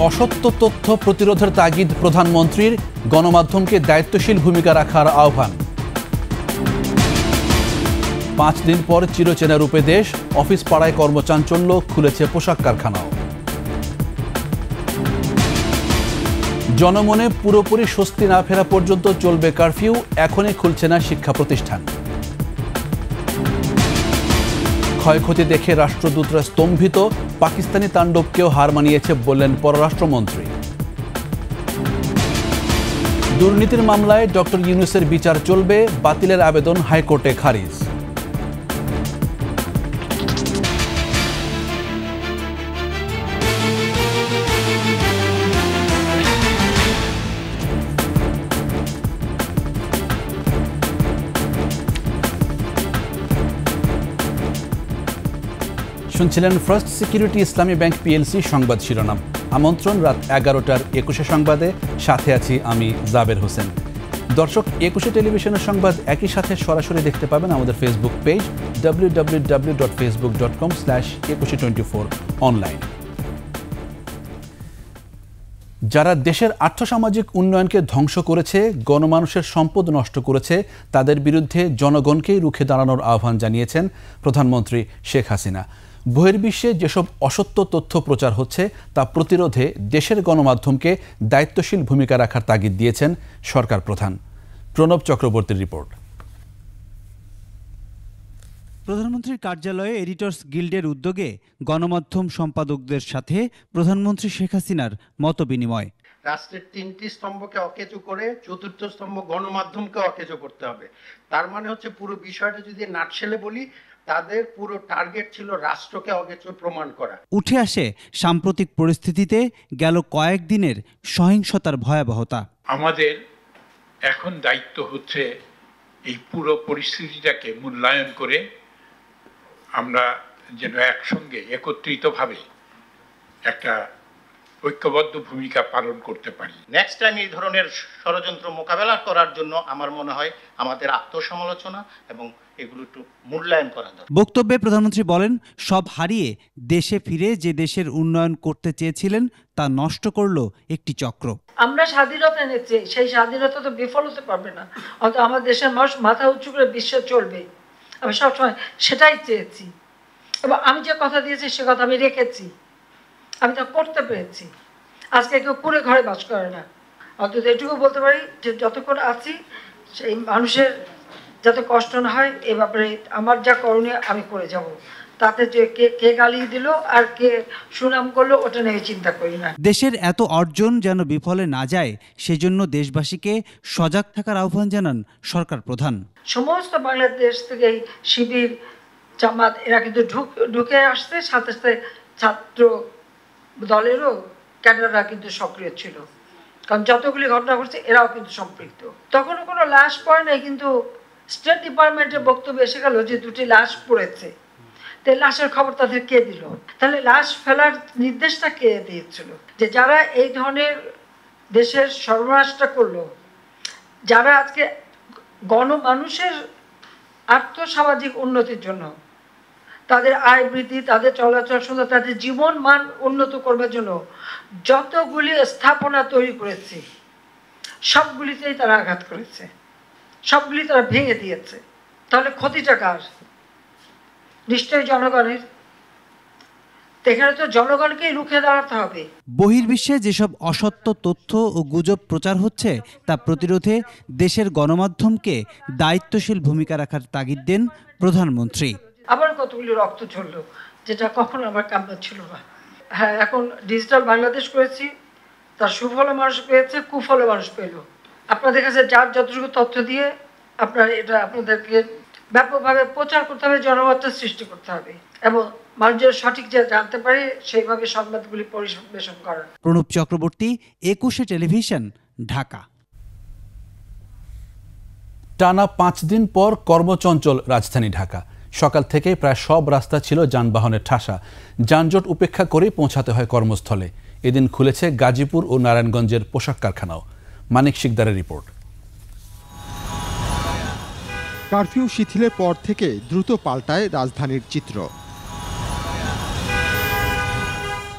অসত্য তথ্য প্রতিরোধের তাগিদ প্রধানমন্ত্রীর, গণমাধ্যমকে দায়িত্বশীল ভূমিকা রাখার আহ্বান। 5 দিন পর চিরচেনা রূপে দেশ, অফিস পাড়ায় কর্মচাঞ্চল্য, খুলেছে পোশাক কারখানাও। জনমনে পুরোপুরি স্বস্তি না ফেরা পর্যন্ত চলবে কারফিউ, এখনই খুলছে না শিক্ষা প্রতিষ্ঠান। ক্ষয়ক্ষতি দেখে রাষ্ট্রদূতরা স্তম্ভিত, পাকিস্তানি তাণ্ডবকেও হার মানিয়েছে বললেন পররাষ্ট্রমন্ত্রী। দুর্নীতির মামলায় ডক্টর ইউনূসের বিচার চলবে, বাতিলের আবেদন হাইকোর্টে খারিজ। শুনছিলেন ফার্স্ট সিকিউরিটি ইসলামী ব্যাংক পিএলসি সংবাদ শিরোনাম। আমন্ত্রণ রাত 11টার 21 সংবাদে, সাথে আছি আমি জাবের হোসেন। দর্শক, 21 টেলিভিশনের সংবাদ একই সাথে সরাসরি দেখতে পাবেন আমাদের ফেসবুক পেজ www.facebook.com/2124 অনলাইন। যারা দেশের আর্থসামাজিক উন্নয়নকে ধ্বংস করেছে, গণমানুষের সম্পদ নষ্ট করেছে, তাদের বিরুদ্ধে জনগণকেই রুখে দাঁড়ানোর আহ্বান জানিয়েছেন প্রধানমন্ত্রী শেখ হাসিনা। বহির্বিশ্বে যেসব অসত্য তথ্য প্রচার হচ্ছে তা প্রতিরোধে দেশের গণমাধ্যমকে দায়িত্বশীল ভূমিকা রাখার তাগিদ দিয়েছেন সরকার প্রধান। প্রণব চক্রবর্তীর রিপোর্ট। প্রধানমন্ত্রীর কার্যালয়ে এডিটর্স গিল্ডের উদ্যোগে গণমাধ্যম সম্পাদকদের সাথে প্রধানমন্ত্রী শেখ হাসিনার মতবিনিময়। রাষ্ট্রের 3টি স্তম্ভকে অকেজো করে 4র্থ স্তম্ভ গণমাধ্যমকে অকেজো করতে হবে। তার মানে হচ্ছে পুরো বিষয়টা যদি নাটশেলে বলি, তাদের পুরো টার্গেট ছিল রাষ্ট্রকে অকেজো প্রমাণ করা। উঠে আসে সাম্প্রতিক পরিস্থিতিতে গেল কয়েকদিনের সহিংসতার ভয়াবহতা। আমাদের এখন দায়িত্ব হচ্ছে এই পুরো পরিস্থিতিটাকে মূল্যায়ন করে আমরা যেন একসঙ্গে একত্রিতভাবে একটা ঐক্যবদ্ধ ভূমিকা পালন করতে পারি। নেক্সট টাইম এই ধরনের ষড়যন্ত্র মোকাবেলা করার জন্য আমার মনে হয় আমাদের আত্মসমালোচনা এবং এগুলো একটু মূল্যায়ন করা দরকার। বক্তব্যে প্রধানমন্ত্রী বলেন, সব হারিয়ে দেশে ফিরে যে দেশের উন্নয়ন করতে চেয়েছিলেন তা নষ্ট করলো একটি চক্র। আমরা স্বাধীনতা এনেছি, সেই স্বাধীনতা তো বিফল হতে পারবে না। অন্তত আমার দেশের মানুষ মাথা উঁচু করে বিশ্বে চলবে, আমি সবসময় সেটাই চেয়েছি এবং আমি যে কথা দিয়েছি সে কথা আমি রেখেছি, আমি তা করতে পেরেছি। আজকে কেউ কুড়ে ঘরে বাস করে না। অন্তত এটুকু বলতে পারি যে যতক্ষণ আছি সেই মানুষের যাতে কষ্ট না হয় এ ব্যাপারে আমার যা করণীয় আমি করে যাব। তাতে যে কে গালি দিল আর কে সুনাম করলো ওটা নিয়ে চিন্তা করি না। দেশের এত অর্জন যেন বিফলে না যায় সেজন্য দেশবাসীকে সজাগ থাকার আহ্বান জানান সরকার প্রধান। সমস্ত বাংলাদেশ থেকে শিবির, জামাত এরা কিন্তু ঢুকে আসছে, সাথে সাথে ছাত্র দলেরও ক্যাডাররা কিন্তু সক্রিয় ছিল, কারণ যতগুলি ঘটনা ঘটছে এরাও কিন্তু সম্পৃক্ত। তখনও কোনো লাশ পড়ে নাই, কিন্তু স্টেট ডিপার্টমেন্টের বক্তব্য এসে গেল যে 2টি লাশ পড়েছে। তো লাশের খবর তাদের কে দিল? তাহলে লাশ ফেলার নির্দেশটা কে দিয়েছিল? যে যারা এই ধরনের দেশের সর্বনাশটা করলো, যারা আজকে গণমানুষের আর্থসামাজিক উন্নতির জন্য, তাদের আয় বৃদ্ধি, তাদের চলাচল সুন্দর, তাদের জীবন মান উন্নত করবার জন্য যতগুলি স্থাপনা তৈরি করেছে সবগুলিতেই তারা আঘাত করেছে, সবগুলি তারা ভেঙে দিয়েছে। তাহলে ক্ষতিটা কার? নিশ্চয়ই জনগণের। এখানে তো জনগণকেই রুখে দাঁড়াতে হবে। বহির্বিশ্বে যেসব অসত্য তথ্য ও গুজব প্রচার হচ্ছে তা প্রতিরোধে দেশের গণমাধ্যমকে দায়িত্বশীল ভূমিকা রাখার তাগিদ দেন প্রধানমন্ত্রী। আবার কতগুলি রক্ত ঝরলো, যেটা কখনো আমার কাম্য ছিল না। হ্যাঁ, এখন ডিজিটাল বাংলাদেশ করেছি, তার সুফল মানুষ পেয়েছে, কুফল মানুষ পেল। আপনাদের কাছে যার যতটুকু তথ্য দিয়ে আপনার এটা আপনাদেরকে ব্যাপকভাবে প্রচার করতে হবে, জনবার্তা সৃষ্টি করতে হবে এবং মানুষের সঠিক যে জানতে পারে সেইভাবে সংবাদগুলি পরিবেশন করা। প্রণব চক্রবর্তী, 21 টেলিভিশন, ঢাকা। টানা 5 দিন পর কর্মচঞ্চল রাজধানী ঢাকা। সকাল থেকে প্রায় সব রাস্তা ছিল যানবাহনের ঠাসা। যানজট উপেক্ষা করেই পৌঁছাতে হয় কর্মস্থলে। এদিন খুলেছে গাজীপুর ও নারায়ণগঞ্জের পোশাক কারখানাও। মানিক শিকদারের রিপোর্ট। কারফিউ শিথিলের পর থেকে দ্রুত পাল্টায় রাজধানীর চিত্র।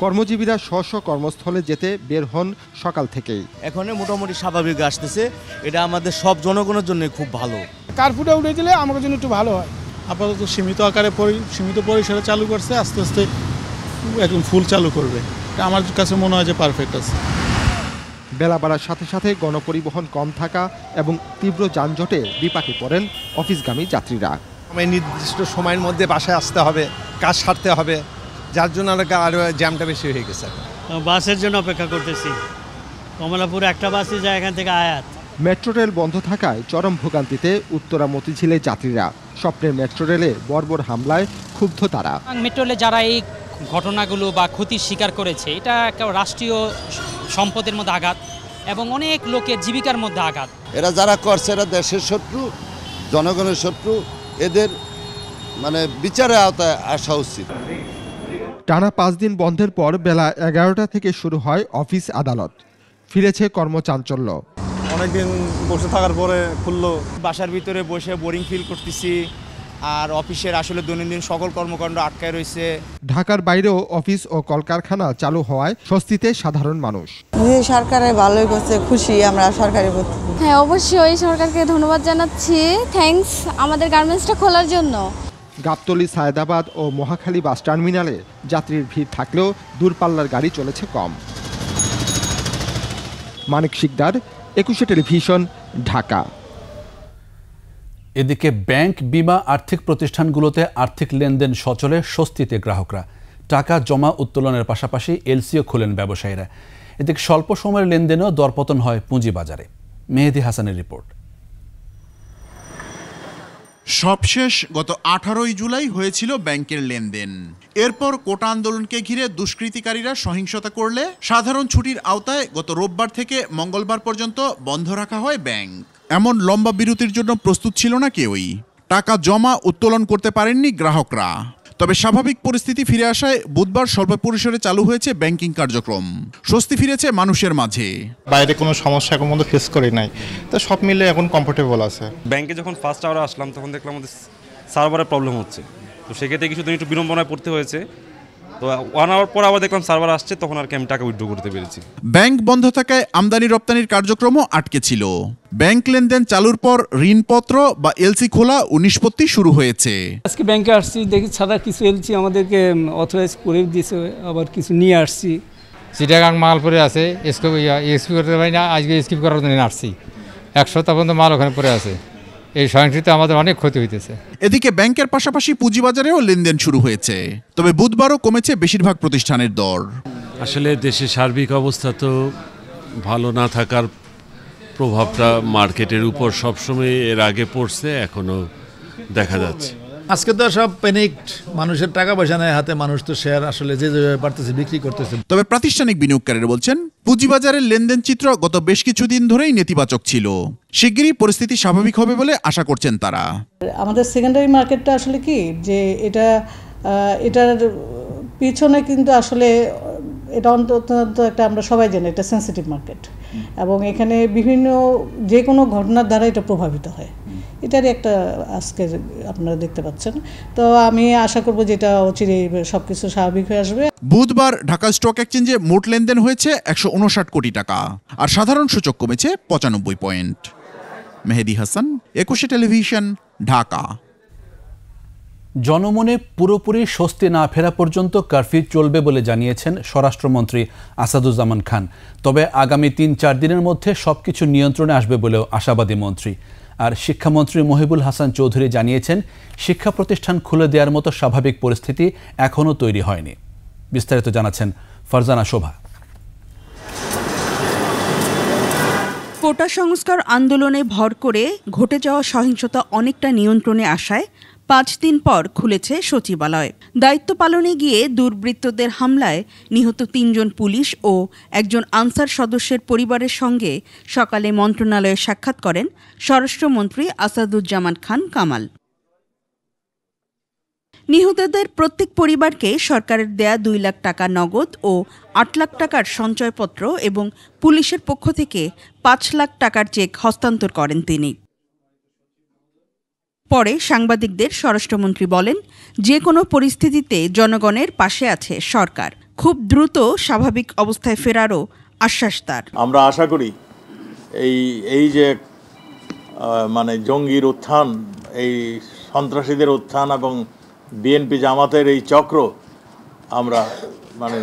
কর্মজীবীরা স্ব কর্মস্থলে যেতে বের হন সকাল থেকেই। এখন মোটামুটি স্বাভাবিক আসতেছে, এটা আমাদের সব জনগণের জন্য খুব ভালো। কার্ফুটা উঠে দিলে আমাদের জন্য একটু ভালো হয়। আপাতত সীমিত আকারে সীমিত পরিসরে চালু করছে, আস্তে আস্তে একদম ফুল চালু করবে। আমার কাছে মনে হয় যে পারফেক্ট আছে। বেলা বাড়ার সাথে সাথে গণপরিবহন কম থাকা এবং তীব্র যানজটে বিপাকে পড়েন অফিসগামী যাত্রীরা। নির্দিষ্ট সময়ের মধ্যে বাসায় আসতে হবে, কাজ সারতে হবে, যার জন্য আরো জ্যামটা বেশি হয়ে গেছে। বাসের জন্য অপেক্ষা করতেছি। কমলাপুর একটা বাসে যায় এখান থেকে আয়াত। মেট্রো রেল বন্ধ থাকায় চরম ভোগান্তিতে উত্তরা মতিঝিলের যাত্রীরা। স্বপ্নের মেট্রো রেলে বর্বর হামলায় ক্ষুব্ধ তারা। মেট্রো রেলে যারা এই ঘটনাগুলো বা ক্ষতির শিকার করেছে, এটা একটা রাষ্ট্রীয় সম্পদের মধ্যে আঘাত এবং অনেক লোকের জীবিকার মধ্যে আঘাত। এরা যারা করছে এরা দেশের শত্রু, জনগণের শত্রু, এদের বিচারের আওতায় আসা উচিত। টানা 5 দিন বন্ধের পর বেলা 11টা থেকে শুরু হয় অফিস আদালত। ফিরেছে কর্মচাঞ্চল্য। অনেকদিন বসে থাকার পরে খুললো। বাসার ভিতরে বসে বোরিং ফিল করতেছি, আর অফিসের আসলে দৈনন্দিন সকল কর্মকাণ্ড আটকায় রয়েছে। ঢাকার বাইরেও অফিস ও কলকারখানা চালু হওয়ায় স্বস্তিতে সাধারণ মানুষ। সরকারে ভালোই করছে, খুশি আমরা সরকারি করতে। হ্যাঁ, অবশ্যই সরকারকে ধন্যবাদ জানাচ্ছি। থ্যাঙ্কস আমাদের গার্মেন্টসটা খোলার জন্য। গাবতলী, সায়েদাবাদ ও মহাখালী বাস টার্মিনালে যাত্রীর ভিড় থাকলেও দূরপাল্লার গাড়ি চলেছে কম। মানিক শিকদার, 21 টেলিভিশন, ঢাকা। এদিকে ব্যাংক, বিমা, আর্থিক প্রতিষ্ঠানগুলোতে আর্থিক লেনদেন সচলে স্বস্তিতে গ্রাহকরা। টাকা জমা উত্তোলনের পাশাপাশি এলসিও খোলেন ব্যবসায়ীরা। এদিকে স্বল্প সময়ের লেনদেনেও দরপতন হয় পুঁজিবাজারে। মেহেদী হাসানের রিপোর্ট। সবশেষ গত 18 জুলাই হয়েছিল ব্যাংকের লেনদেন। এরপর কোটা আন্দোলনকে ঘিরে দুষ্কৃতিকারীরা সহিংসতা করলে সাধারণ ছুটির আওতায় গত রোববার থেকে মঙ্গলবার পর্যন্ত বন্ধ রাখা হয় ব্যাংক। এমন লম্বা বিরতির জন্য প্রস্তুত ছিল না কেউই। টাকা জমা উত্তোলন করতে পারেননি গ্রাহকরা। তবে স্বাভাবিক পরিস্থিতি ফিরে আসায় বুধবার স্বল্প পরিসরে চালু হয়েছে ব্যাংকিং কার্যক্রম। স্বস্তি ফিরেছে মানুষের মাঝে। বাইরে কোনো সমস্যা এখন পর্যন্ত ফেস করি নাই, তো সব মিলে এখন কমফোর্টেবল আছে। ব্যাংকে যখন ফার্স্ট আওয়ারে আসলাম তখন দেখলাম আমাদের সার্ভারের প্রবলেম হচ্ছে, তো সেক্ষেত্রে কিছুদিন একটু বিড়ম্বনায় পড়তে হয়েছে। তো 1 আওয়ার পর আবার দেখলাম সার্ভার আসছে, তখন আর কি আমি টাকা উইথড্র করতে পেরেছি। ব্যাংক বন্ধ থাকায় আমদানি রপ্তানির কার্যক্রমও আটকে ছিল। ব্যাংক লেনদেন চালুর পর ঋণপত্র বা এলসি খোলা ও নিষ্পত্তি শুরু হয়েছে। আজকে ব্যাংকে আসছি, দেখি সাদা কিছু এলসি আমাদেরকে অথরাইজ করে দিয়েছে, আবার কিছু নিয়ে আসছি। চিটাগাং মাল পরে আছে, স্কিপ করতে পারি না, আজকে স্কিপ করার জন্য আসছি। 1 সপ্তাহ পর্যন্ত মাল ওখানে পরে আছে। এই সহিংসতা আমাদের অনেক ক্ষতি হইতেছে। এদিকে ব্যাংকের পাশাপাশি পুঁজিবাজারেও লেনদেন শুরু হয়েছে। তবে বুধবারও কমেছে বেশিরভাগ প্রতিষ্ঠানের দর। আসলে দেশের সার্বিক অবস্থা তো ভালো না থাকার প্রভাবটা মার্কেটের উপর সবসময় এর আগে পড়ছে, এখনো দেখা যাচ্ছে। আজকে তো সব প্যানিকড, মানুষের টাকা পয়সা নেই হাতে, মানুষ তো শেয়ার আসলে যে যেভাবে পারতেছে বিক্রি করতেছে। তবে প্রাতিষ্ঠানিক বিনিয়োগকারীরা বলছেন পুঁজিবাজারের লেনদেন চিত্র গত বেশ কিছুদিন ধরেই নেতিবাচক ছিল। শিগগিরই পরিস্থিতি স্বাভাবিক হবে বলে আশা করছেন তারা। আমাদের সেকেন্ডারি মার্কেটটা আসলে কি যে এটার পিছনে কিন্তু আসলে এটা অন্তত একটা আমরা সবাই জানি এটা সেন্সিটিভ মার্কেট, এবং এখানে বিভিন্ন যে কোনো ঘটনার দ্বারা এটা প্রভাবিত হয়। এটারই একটা আজকে আপনারা দেখতে পাচ্ছেন। তো আমি আশা করব যে এটা অচিরেই সবকিছু স্বাভাবিক হয়ে আসবে। বুধবার ঢাকা স্টক এক্সচেঞ্জে মোট লেনদেন হয়েছে 159 কোটি টাকা, আর সাধারণ সূচক কমেছে 95 পয়েন্ট। মেহেদী হাসান, 21 টেলিভিশন, ঢাকা। জনমনে পুরোপুরি স্বস্তি না ফেরা পর্যন্ত কারফিউ চলবে বলে জানিয়েছেন স্বরাষ্ট্রমন্ত্রী আসাদুজ্জামান খান। তবে আগামী 3-4 দিনের মধ্যে সবকিছু নিয়ন্ত্রণে আসবে বলেও আশাবাদী মন্ত্রী। আর শিক্ষামন্ত্রী মহিবুল হাসান চৌধুরী জানিয়েছেন, শিক্ষা প্রতিষ্ঠান খুলে দেওয়ার মতো স্বাভাবিক পরিস্থিতি এখনও তৈরি হয়নি। বিস্তারিত জানাচ্ছেন ফারজানা শোভা। কোটা সংস্কার আন্দোলনে ভর করে ঘটে যাওয়া সহিংসতা অনেকটা নিয়ন্ত্রণে আসায় 5 দিন পর খুলেছে সচিবালয়। দায়িত্ব পালনে গিয়ে দুর্বৃত্তদের হামলায় নিহত 3 জন পুলিশ ও 1 জন আনসার সদস্যের পরিবারের সঙ্গে সকালে মন্ত্রণালয়ে সাক্ষাৎ করেন স্বরাষ্ট্রমন্ত্রী আসাদুজ্জামান খান কামাল। নিহতদের প্রত্যেক পরিবারকে সরকারের দেয়া 2 লাখ টাকা নগদ ও 8 লাখ টাকার সঞ্চয়পত্র এবং পুলিশের পক্ষ থেকে 5 লাখ টাকার চেক হস্তান্তর করেন তিনি। পরে সাংবাদিকদের স্বরাষ্ট্রমন্ত্রী বলেন, যে কোনো পরিস্থিতিতে জনগণের পাশে আছে সরকার, খুব দ্রুত স্বাভাবিক অবস্থায় ফেরারও আশ্বাস তার। আমরা আশা করি এই যে মানে জঙ্গির উত্থান, এই সন্ত্রাসীদের উত্থান এবং বিএনপি জামাতের এই চক্র আমরা মানে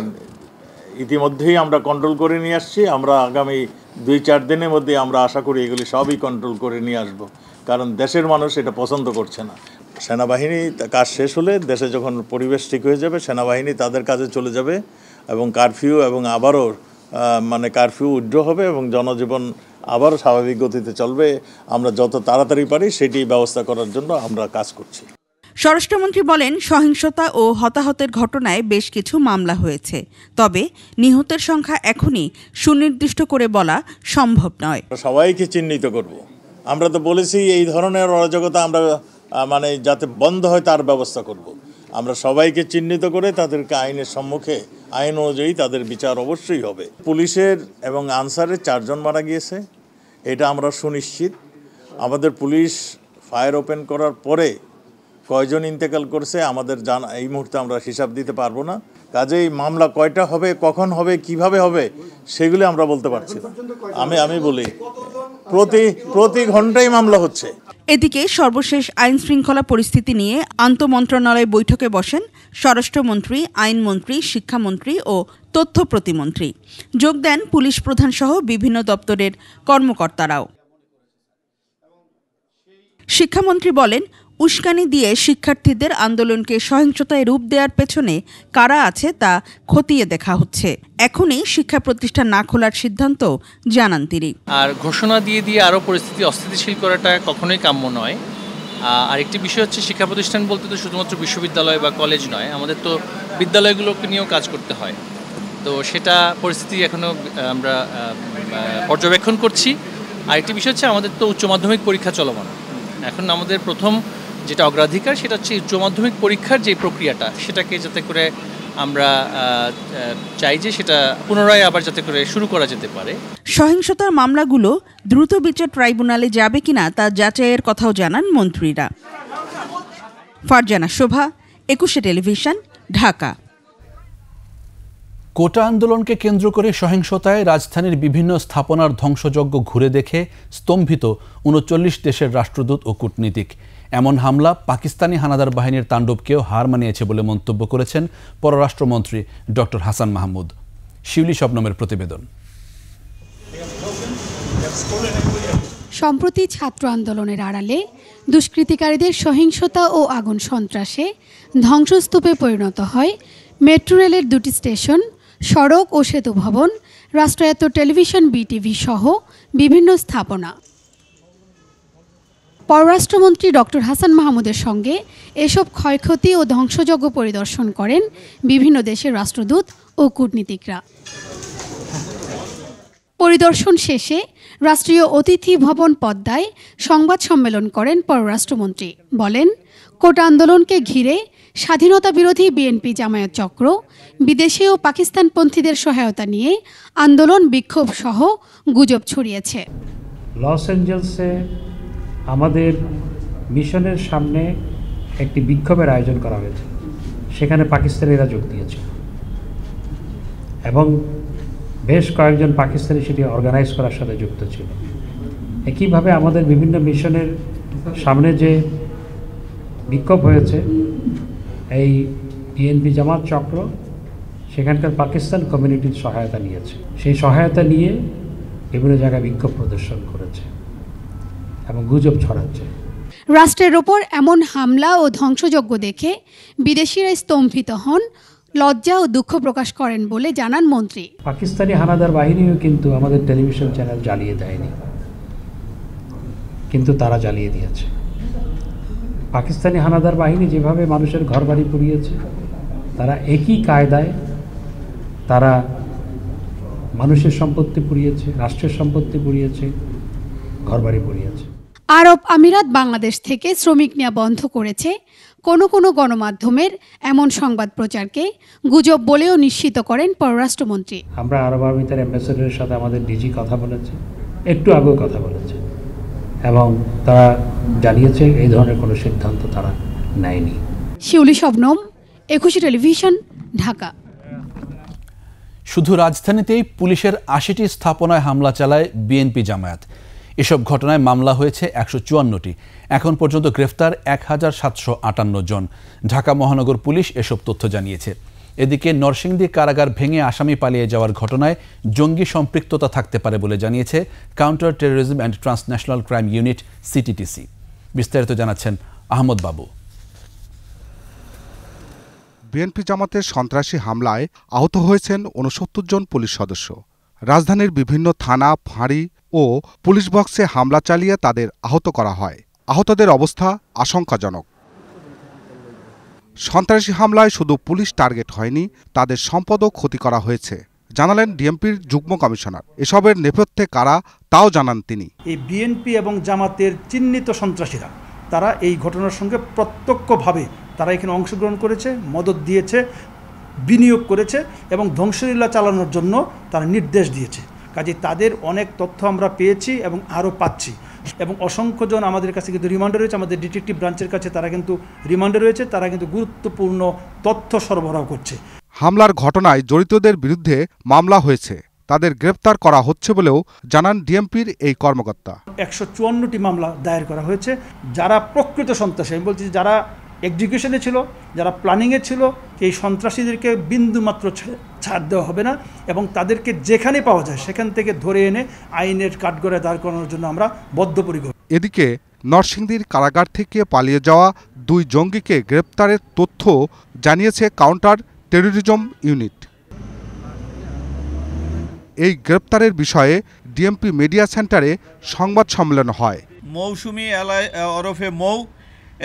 ইতিমধ্যেই আমরা কন্ট্রোল করে নিয়ে আসছি। আমরা আগামী 2-4 দিনের মধ্যে আমরা আশা করি এগুলি সবই কন্ট্রোল করে নিয়ে আসব, কারণ দেশের মানুষ এটা পছন্দ করছে না। সেনাবাহিনী কাজ শেষ হলে দেশে যখন পরিবেশ ঠিক হয়ে যাবে, সেনাবাহিনী তাদের কাজে চলে যাবে এবং কারফিউ এবং আবারও মানে কারফিউ উইথড্র হবে এবং জনজীবন আবারও স্বাভাবিক গতিতে চলবে। আমরা যত তাড়াতাড়ি পারি সেটি ব্যবস্থা করার জন্য আমরা কাজ করছি। স্বরাষ্ট্রমন্ত্রী বলেন, সহিংসতা ও হতাহতের ঘটনায় বেশ কিছু মামলা হয়েছে, তবে নিহতের সংখ্যা এখনই সুনির্দিষ্ট করে বলা সম্ভব নয়। সবাইকে চিহ্নিত করব। আমরা তো বলেছি এই ধরনের অরাজকতা আমরা মানে যাতে বন্ধ হয় তার ব্যবস্থা করব। আমরা সবাইকে চিহ্নিত করে তাদেরকে আইনের সম্মুখে আইন অনুযায়ী তাদের বিচার অবশ্যই হবে। পুলিশের এবং আনসারের 4 জন মারা গিয়েছে, এটা আমরা সুনিশ্চিত। আমাদের পুলিশ ফায়ার ওপেন করার পরে কয়জন ইন্তেকাল করছে আমাদের জানা এই মুহূর্তে আমরা হিসাব দিতে পারবো না। কাজেই মামলা কয়টা হবে, কখন হবে, কিভাবে হবে সেগুলি আমরা বলতে পারছি না। আমি বলি প্রতি ঘন্টায় মামলা হচ্ছে। এদিকে সর্বশেষ আইন শৃঙ্খলা পরিস্থিতি নিয়ে আন্তঃমন্ত্রণালয় বৈঠকে বসেন স্বরাষ্ট্রমন্ত্রী, আইনমন্ত্রী, শিক্ষামন্ত্রী ও তথ্য প্রতিমন্ত্রী। যোগ দেন পুলিশ প্রধান সহ বিভিন্ন দপ্তরের কর্মকর্তারাও। শিক্ষামন্ত্রী বলেন, উস্কানি দিয়ে শিক্ষার্থীদের আন্দোলনকে সহিংসতায় রূপ দেওয়ার পেছনে কারা আছে তা খতিয়ে দেখা হচ্ছে। এখনই শিক্ষা প্রতিষ্ঠান না খোলার সিদ্ধান্ত জানান তিনি। আর ঘোষণা দিয়ে আরও পরিস্থিতি অস্থিতিশীল করাটা কখনোই কাম্য নয়। আর একটি বিষয় হচ্ছে, শিক্ষা প্রতিষ্ঠান বলতে তো শুধুমাত্র বিশ্ববিদ্যালয় বা কলেজ নয়, আমাদের তো বিদ্যালয়গুলোকে নিয়েও কাজ করতে হয়। তো সেটা পরিস্থিতি এখনও আমরা পর্যবেক্ষণ করছি। আর একটি বিষয় হচ্ছে, আমাদের তো উচ্চ মাধ্যমিক পরীক্ষা চলমান। এখন আমাদের প্রথম যেটা অগ্রাধিকার সেটা হচ্ছে উচ্চ মাধ্যমিক পরীক্ষার যে প্রক্রিয়াটা, সেটাকে যাতে করে আমরা চাই যে সেটা পুনরায় আবার যাতে করে শুরু করা যেতে পারে। সহিংসতার মামলাগুলো দ্রুত বিচার ট্রাইব্যুনালে যাবে কিনা তা যাচাইয়ের কথাও জানান মন্ত্রীরা। ফারজানা শোভা, 21 টেলিভিশন, ঢাকা। কোটা আন্দোলনকে কেন্দ্র করে সহিংসতায় রাজধানীর বিভিন্ন স্থাপনার ধ্বংসযজ্ঞ ঘুরে দেখে স্তম্ভিত 39 দেশের রাষ্ট্রদূত ও কূটনীতিক। এমন হামলা পাকিস্তানি হানাদার বাহিনীর তাণ্ডবকেও হার মানিয়েছে বলে মন্তব্য করেছেন পররাষ্ট্রমন্ত্রী ডক্টর হাসান মাহমুদ। শিউলি শবনমের প্রতিবেদন। সম্প্রতি ছাত্র আন্দোলনের আড়ালে দুষ্কৃতিকারীদের সহিংসতা ও আগুন সন্ত্রাসে ধ্বংসস্তূপে পরিণত হয় মেট্রো রেলের 2টি স্টেশন, সড়ক ও সেতু ভবন, রাষ্ট্রায়ত্ত টেলিভিশন বিটিভি সহ বিভিন্ন স্থাপনা। পররাষ্ট্রমন্ত্রী ডক্টর হাসান মাহমুদের সঙ্গে এসব ক্ষয়ক্ষতি ও ধ্বংসযজ্ঞ পরিদর্শন করেন বিভিন্ন দেশের রাষ্ট্রদূত ও কূটনীতিকরা। পরিদর্শন শেষে রাষ্ট্রীয় অতিথি ভবন পদ্মায় সংবাদ সম্মেলন করেন পররাষ্ট্রমন্ত্রী। বলেন, কোটা আন্দোলনকে ঘিরে স্বাধীনতা বিরোধী বিএনপি জামায়াত চক্র বিদেশি ও পাকিস্তানপন্থীদের সহায়তা নিয়ে আন্দোলন বিক্ষোভ সহ গুজব ছড়িয়েছে। লস অ্যাঞ্জেলসে আমাদের মিশনের সামনে একটি বিক্ষোভের আয়োজন করা হয়েছে, সেখানে পাকিস্তানিরা যোগ দিয়েছে এবং বেশ কয়েকজন পাকিস্তানি সেটি অর্গানাইজ করার সাথে যুক্ত ছিল। একইভাবে আমাদের বিভিন্ন মিশনের সামনে যে বিক্ষোভ হয়েছে, এই বিএনপি জামাত চক্র সেখানকার পাকিস্তান কমিউনিটির সহায়তা নিয়েছে। সেই সহায়তা নিয়ে বিভিন্ন জায়গায় বিক্ষোভ প্রদর্শন করেছে এবং গুজব ছড়াচ্ছে। রাষ্ট্রের ওপর এমন হামলা ও ধ্বংসযজ্ঞ দেখে বিদেশিরা স্তম্ভিত হন, লজ্জা ও দুঃখ প্রকাশ করেন বলে জানান মন্ত্রী। পাকিস্তানি হানাদার বাহিনীও কিন্তু আমাদের টেলিভিশন চ্যানেল জ্বালিয়ে দেয়নি, কিন্তু তারা জ্বালিয়ে দিয়েছে। পাকিস্তানি হানাদার বাহিনী যেভাবে মানুষের ঘরবাড়ি পুড়িয়েছে, তারা একই কায়দায় তারা মানুষের সম্পত্তি পুড়িয়েছে, রাষ্ট্রের সম্পত্তি পুড়িয়েছে, ঘরবাড়ি পুড়িয়েছে। আরব আমিরাত বাংলাদেশ থেকে শ্রমিক নেওয়া বন্ধ করেছে। কোনো কোনো গণমাধ্যমের এমন সংবাদ প্রচারকে গুজব বলেও নিশ্চিত করেন পররাষ্ট্রমন্ত্রী। আমরা আরব আমিরাতের অ্যাম্বাসেডরের সাথে আমাদের ডিজি কথা বলেছে, একটু আগেও কথা বলেছে এবং তারা জানিয়েছে এই ধরনের কোনো সিদ্ধান্ত তারা নেয়নি। শিউলি শবনম, 21 টেলিভিশন, ঢাকা। শুধু রাজধানীতেই পুলিশের ৮০টি স্থাপনায় হামলা চালায় বিএনপি জামায়াত। এসব ঘটনায় মামলা হয়েছে ১৫৪টি। এখন পর্যন্ত গ্রেফতার ১৭৫৮ জন। ঢাকা মহানগর পুলিশ এসব তথ্য জানিয়েছে। এদিকে নরসিংদী কারাগার ভেঙে আসামি পালিয়ে যাওয়ার ঘটনায় জঙ্গি সম্পৃক্ততা থাকতে পারে বলে জানিয়েছে counter terrorism and transnational crime unit CTTC. বিস্তারিত জানাচ্ছেন আহমদ বাবু। বিএনপি জামাতের সন্ত্রাসী হামলায় আহত হয়েছেন ৬৯ জন পুলিশ সদস্য। রাজধানীর বিভিন্ন থানা, ফাঁড়ি ও পুলিশ বক্সে হামলা চালিয়ে তাদের আহত করা হয়। আহতদের অবস্থা আশঙ্কাজনক। সন্ত্রাসী হামলায় শুধু পুলিশ টার্গেট হয়নি, তাদের সম্পদও ক্ষতি করা হয়েছে, জানালেন ডিএমপির যুগ্ম কমিশনার। এসবের নেপথ্যে কারা তাও জানান তিনি। এই বিএনপি এবং জামাতের চিহ্নিত সন্ত্রাসীরা তারা এই ঘটনার সঙ্গে প্রত্যক্ষভাবে তারা এখানে অংশগ্রহণ করেছে, মদত দিয়েছে, বিনিয়োগ করেছে এবং ধ্বংসলীলা চালানোর জন্য তারা নির্দেশ দিয়েছে। কাজে তাদের অনেক তথ্য আমরা পেয়েছি এবং আরও পাচ্ছি এবং অসংখ্যজন আমাদের কাছে কিন্তু রিমান্ডে রয়েছে। আমাদের ডিটেকটিভ ব্রাঞ্চের কাছে তারা কিন্তু রিমান্ডে রয়েছে। তারা কিন্তু গুরুত্বপূর্ণ তথ্য সরবরাহ করছে। হামলার ঘটনায় জড়িতদের বিরুদ্ধে মামলা হয়েছে, তাদের গ্রেপ্তার করা হচ্ছে বলেও জানান ডিএমপির এই কর্মকর্তা। ১৫৪টি মামলা দায়ের করা হয়েছে। যারা প্রকৃত সন্ত্রাসী, আমি বলছি যারা এক্সিকিউশনে ছিল, যারা প্ল্যানিংয়ে ছিল, এই সন্ত্রাসীদেরকে বিন্দুমাত্র ছাড় দেওয়া হবে না এবং তাদেরকে যেখানে পাওয়া যায় সেখান থেকে ধরে এনে আইনের কাঠগড়ায় দাঁড় করানোর জন্য আমরা বদ্ধপরিকর। এদিকে নরসিংদীর কারাগার থেকে পালিয়ে যাওয়া ২ জঙ্গিকে গ্রেপ্তারের তথ্য জানিয়েছে কাউন্টার টেরোরিজম ইউনিট। এই গ্রেপ্তারের বিষয়ে ডিএমপি মিডিয়া সেন্টারে সংবাদ সম্মেলন হয়। মৌসুমী ওরফে মৌ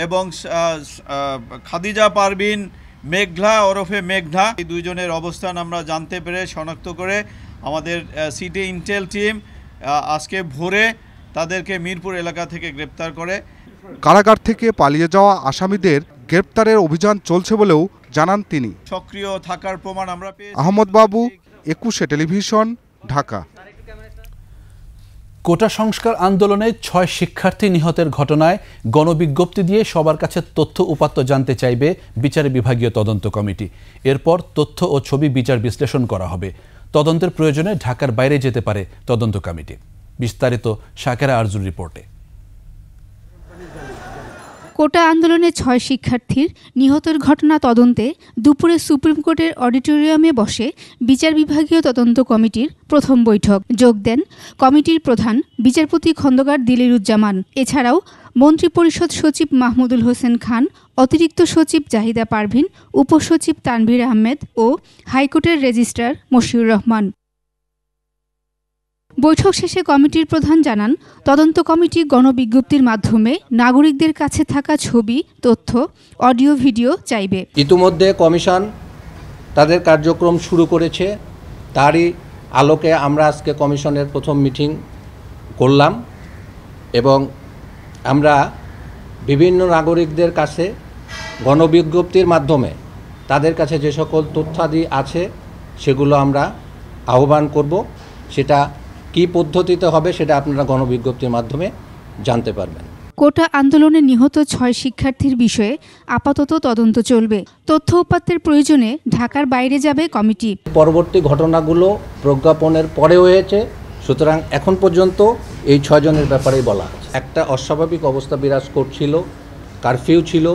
এবং খাদিজা পারভিন মেঘলা ওরফে মেঘনা, এই দুইজনের অবস্থান আমরা জানতে পেরে শনাক্ত করে আমাদের সিটি ইন্টেল টিম আজকে ভোরে তাদেরকে মিরপুর এলাকা থেকে গ্রেপ্তার করে। কারাগার থেকে পালিয়ে যাওয়া আসামিদের গ্রেপ্তারের অভিযান চলছে বলেও জানান তিনি। সক্রিয় থাকার প্রমাণ আমরা পেয়েছি। আহমদ বাবু, ২১শে টেলিভিশন, ঢাকা। কোটা সংস্কার আন্দোলনে ৬ শিক্ষার্থী নিহতের ঘটনায় গণবিজ্ঞপ্তি দিয়ে সবার কাছে তথ্য উপাত্ত জানতে চাইবে বিচার বিভাগীয় তদন্ত কমিটি। এরপর তথ্য ও ছবি বিচার বিশ্লেষণ করা হবে। তদন্তের প্রয়োজনে ঢাকার বাইরে যেতে পারে তদন্ত কমিটি। বিস্তারিত শাকেরা আরজুর রিপোর্টে। কোটা আন্দোলনে ৬ শিক্ষার্থীর নিহতের ঘটনা তদন্তে দুপুরে সুপ্রিম কোর্টের অডিটোরিয়ামে বসে বিচার বিভাগীয় তদন্ত কমিটির প্রথম বৈঠক। যোগ দেন কমিটির প্রধান বিচারপতি খন্দকার দিলিরুজ্জামান। এছাড়াও মন্ত্রিপরিষদ সচিব মাহমুদুল হোসেন খান, অতিরিক্ত সচিব জাহিদা পারভিন, উপসচিব তানভীর আহমেদ ও হাইকোর্টের রেজিস্ট্রার মশিউর রহমান। বৈঠক শেষে কমিটির প্রধান জানান, তদন্ত কমিটি গণবিজ্ঞপ্তির মাধ্যমে নাগরিকদের কাছে থাকা ছবি, তথ্য, অডিও, ভিডিও চাইবে। ইতিমধ্যে কমিশন তাদের কার্যক্রম শুরু করেছে। তারই আলোকে আমরা আজকে কমিশনের প্রথম মিটিং করলাম এবং আমরা বিভিন্ন নাগরিকদের কাছে গণবিজ্ঞপ্তির মাধ্যমে তাদের কাছে যে সকল তথ্যাদি আছে সেগুলো আমরা আহ্বান করব। সেটা কি পদ্ধতিতে হবে সেটা আপনারা গণবিজ্ঞপ্তির মাধ্যমে জানতে পারবেন। কোটা আন্দোলনে নিহত ৬ শিক্ষার্থীর বিষয়ে আপাতত তদন্ত চলবে। তথ্য উপাত্তের প্রয়োজনে ঢাকার বাইরে যাবে কমিটি। পরবর্তী ঘটনাগুলো প্রজ্ঞাপনের পরে হয়েছে, সুতরাং এখন পর্যন্ত এই ৬ জনের ব্যাপারেই বলা আছে। একটা অস্বাভাবিক অবস্থা বিরাজ করছিল, কারফিউ ছিল,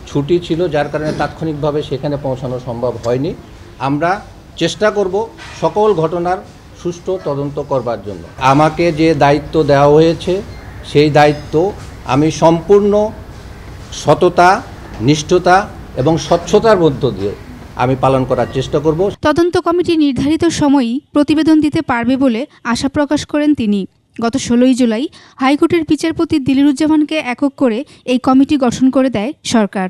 ছুটি ছিল, যার কারণে তাৎক্ষণিকভাবে সেখানে পৌঁছানো সম্ভব হয়নি। আমরা চেষ্টা করব সকল ঘটনার সুষ্ঠু তদন্ত করবার জন্য। আমাকে যে দায়িত্ব দেওয়া হয়েছে সেই দায়িত্ব আমি সম্পূর্ণ সততা, নিষ্ঠতা এবং স্বচ্ছতার মধ্য দিয়ে আমি পালন করার চেষ্টা করব। তদন্ত কমিটি নির্ধারিত সময়েই প্রতিবেদন দিতে পারবে বলে আশা প্রকাশ করেন তিনি। গত ১৬ জুলাই হাইকোর্টের বিচারপতি দিলিরুজ্জামানকে একক করে এই কমিটি গঠন করে দেয় সরকার।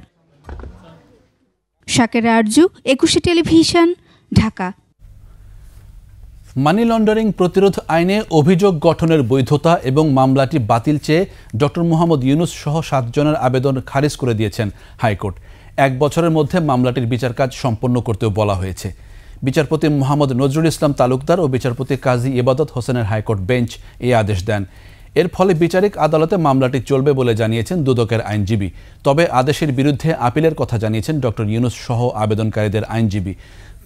শাকেরা আরজু, ২১শে টেলিভিশন, ঢাকা। মানি লন্ডারিং প্রতিরোধ আইনে অভিযোগ গঠনের বৈধতা এবং মামলাটি বাতিল চেয়ে ডক্টর মোহাম্মদ ইউনুস সহ ৭ জনের আবেদন খারিজ করে দিয়েছেন হাইকোর্ট। ১ বছরের মধ্যে মামলাটির বিচার কাজ সম্পন্ন করতেও বলা হয়েছে। বিচারপতি মোহাম্মদ নজরুল ইসলাম তালুকদার ও বিচারপতি কাজী ইবাদত হোসেনের হাইকোর্ট বেঞ্চ এই আদেশ দেন। এর ফলে বিচারিক আদালতে মামলাটি চলবে বলে জানিয়েছেন দুদকের আইনজীবী। তবে আদেশের বিরুদ্ধে আপিলের কথা জানিয়েছেন ডক্টর ইউনুস সহ আবেদনকারীদের আইনজীবী।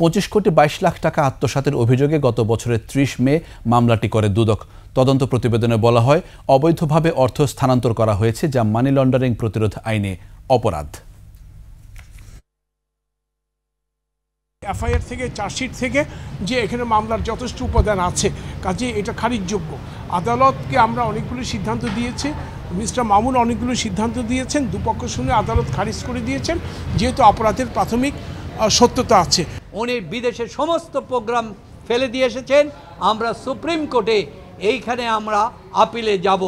25 কোটি 22 লাখ টাকা আত্মসাতের অভিযোগে গত বছরের 30 মে মামলাটি করে দুদক। তদন্ত প্রতিবেদনে বলা হয়, অবৈধভাবে অর্থ স্থানান্তর করা হয়েছে, যা মানি লন্ডারিং প্রতিরোধ আইনে অপরাধ। এফআইআর থেকে, চার্জশিট থেকে যে এখানে মামলার যথেষ্ট উপাদান আছে, কাজে এটা খারিজযোগ্য। আদালতকে আমরা অনেকগুলো সিদ্ধান্ত দিয়েছি, মিস্টার মামুন অনেকগুলো সিদ্ধান্ত দিয়েছেন, দুপক্ষ শুনে আদালত খারিজ করে দিয়েছেন, যেহেতু অপরাধের প্রাথমিক সত্যতা আছে। উনি বিদেশের সমস্ত প্রোগ্রাম ফেলে দিয়ে এসেছেন, আমরা সুপ্রিম কোর্টে এইখানে আমরা আপিলে যাব।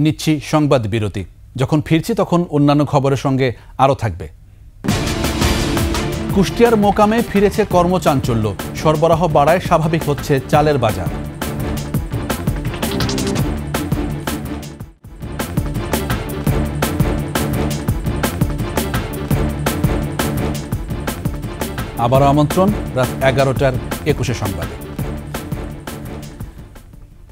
নিচ্ছি সংবাদ বিরতি। যখন ফিরছি তখন অন্যান্য খবরের সঙ্গে আরও থাকবে। কুষ্টিয়ার মোকামে ফিরেছে কর্মচাঞ্চল্য, সরবরাহ বাড়ায় স্বাভাবিক হচ্ছে চালের বাজার। আবারও আমন্ত্রণ রাত 11টার 21 সংবাদে।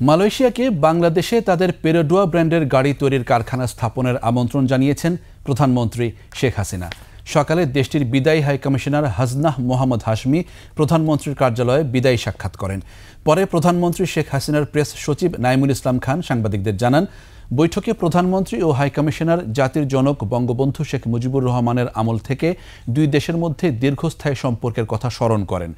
মালয়েশিয়াকে বাংলাদেশে তাদের পেরোডুয়া ব্র্যান্ডের গাড়ি তৈরির কারখানা স্থাপনের আমন্ত্রণ জানিয়েছেন প্রধানমন্ত্রী শেখ হাসিনা। সকালে দেশটির বিদায়ী হাইকমিশনার হাজনাহ মোহাম্মদ হাশমি প্রধানমন্ত্রীর কার্যালয়ে বিদায়ী সাক্ষাৎ করেন। পরে প্রধানমন্ত্রী শেখ হাসিনার প্রেস সচিব নাইমুল ইসলাম খান সাংবাদিকদের জানান, বৈঠকে প্রধানমন্ত্রী ও হাইকমিশনার জাতির জনক বঙ্গবন্ধু শেখ মুজিবুর রহমানের আমল থেকে দুই দেশের মধ্যে দীর্ঘস্থায়ী সম্পর্কের কথা স্মরণ করেন।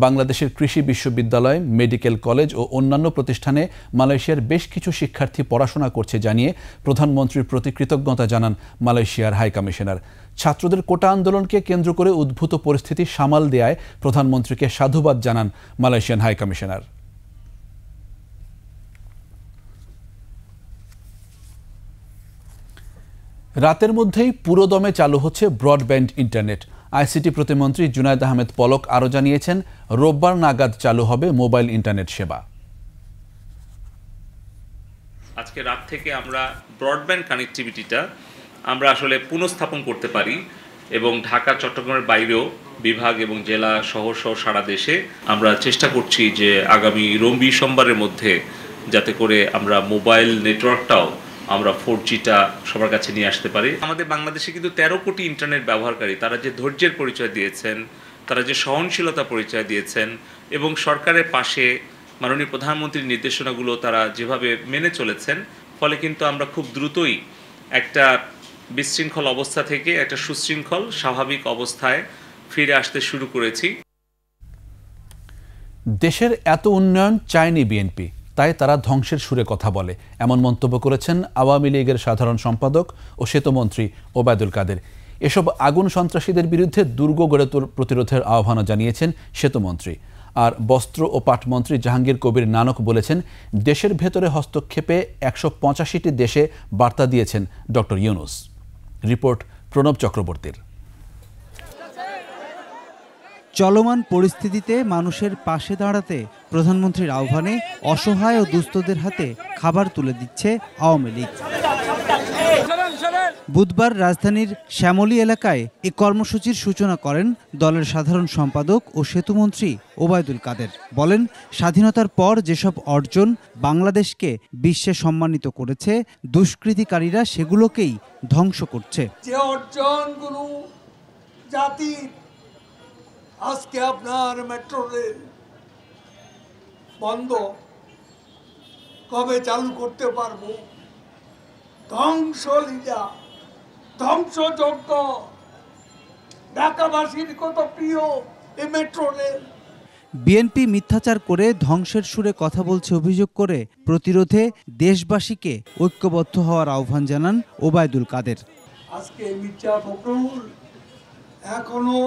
বাংলাদেশের কৃষি বিশ্ববিদ্যালয়, মেডিকেল কলেজ ও অন্যান্য প্রতিষ্ঠানে মালয়েশিয়ার বেশ কিছু শিক্ষার্থী পড়াশোনা করছে জানিয়ে প্রধানমন্ত্রীর প্রতি কৃতজ্ঞতা জানান মালয়েশিয়ার হাইকমিশনার। ছাত্রদের কোটা আন্দোলনকে কেন্দ্র করে উদ্ভূত পরিস্থিতি সামাল দেয়ায় প্রধানমন্ত্রীকে সাধুবাদ জানান মালয়েশিয়ান হাইকমিশনার। রাতের মধ্যেই পুরোদমে চালু হচ্ছে ব্রডব্যান্ড ইন্টারনেট। আইসিটি প্রতিমন্ত্রী জুনায়েদ আহমেদ পলক আরও জানিয়েছেন, রোববার নাগাদ চালু হবে মোবাইল ইন্টারনেট সেবা। আজকে রাত থেকে আমরা ব্রডব্যান্ড কানেক্টিভিটিটা আমরা আসলে পুনঃস্থাপন করতে পারি এবং ঢাকা, চট্টগ্রামের বাইরেও বিভাগ এবং জেলা, শহর সহ সারা দেশে আমরা চেষ্টা করছি যে আগামী সোমবারের মধ্যে যাতে করে আমরা মোবাইল নেটওয়ার্কটাও আমরা 4Gটা সবার কাছে নিয়ে আসতে পারি। আমাদের বাংলাদেশে কিন্তু 13 কোটি ইন্টারনেট ব্যবহারকারী, তারা যে ধৈর্যের পরিচয় দিয়েছেন, তারা যে সহনশীলতা পরিচয় দিয়েছেন এবং সরকারের পাশে মাননীয় প্রধানমন্ত্রীর নির্দেশনাগুলো তারা যেভাবে মেনে চলেছেন, ফলে কিন্তু আমরা খুব দ্রুতই একটা বিশৃঙ্খল অবস্থা থেকে একটা সুশৃঙ্খল স্বাভাবিক অবস্থায় ফিরে আসতে শুরু করেছি। দেশের এত উন্নয়ন চায়নি বিএনপি, তাই তারা ধ্বংসের সুরে কথা বলে, এমন মন্তব্য করেছেন আওয়ামী লীগের সাধারণ সম্পাদক ও সেতুমন্ত্রী ওবায়দুল কাদের। এসব আগুন সন্ত্রাসীদের বিরুদ্ধে দুর্গ গড়ে প্রতিরোধের আহ্বানও জানিয়েছেন সেতুমন্ত্রী। আর বস্ত্র ও পাটমন্ত্রী জাহাঙ্গীর কবির নানক বলেছেন, দেশের ভেতরে হস্তক্ষেপে 185টি দেশে বার্তা দিয়েছেন ডক্টর ইউনূস। রিপোর্ট প্রণব চক্রবর্তীর। চলমান পরিস্থিতিতে মানুষের পাশে দাঁড়াতে প্রধানমন্ত্রীর আহ্বানে অসহায় ও দুস্থদের হাতে খাবার তুলে দিচ্ছে আওয়ামী লীগ। বুধবার রাজধানীর শ্যামলী এলাকায় এই কর্মসূচির সূচনা করেন দলের সাধারণ সম্পাদক ও সেতুমন্ত্রী ওবায়দুল কাদের। বলেন, স্বাধীনতার পর যেসব অর্জন বাংলাদেশকে বিশ্বে সম্মানিত করেছে, দুষ্কৃতিকারীরা সেগুলোকেই ধ্বংস করছে। যে অর্জনগুলো জাতি আজকে আপনার মেট্রো রেল বন্ধ, কবে চালু করতে পারবো? ধ্বংসলীলা, ধ্বংসযজ্ঞ, ঢাকাবাসীর কত প্রিয় এই মেট্রো রেল। বিএনপি মিথ্যাচার করে ধ্বংসের সুরে কথা বলছে অভিযোগ করে প্রতিরোধে দেশবাসীকে ঐক্যবদ্ধ হওয়ার আহ্বান জানান ওবায়দুল কাদের। আজকে মির্জা ফখরুল এখনো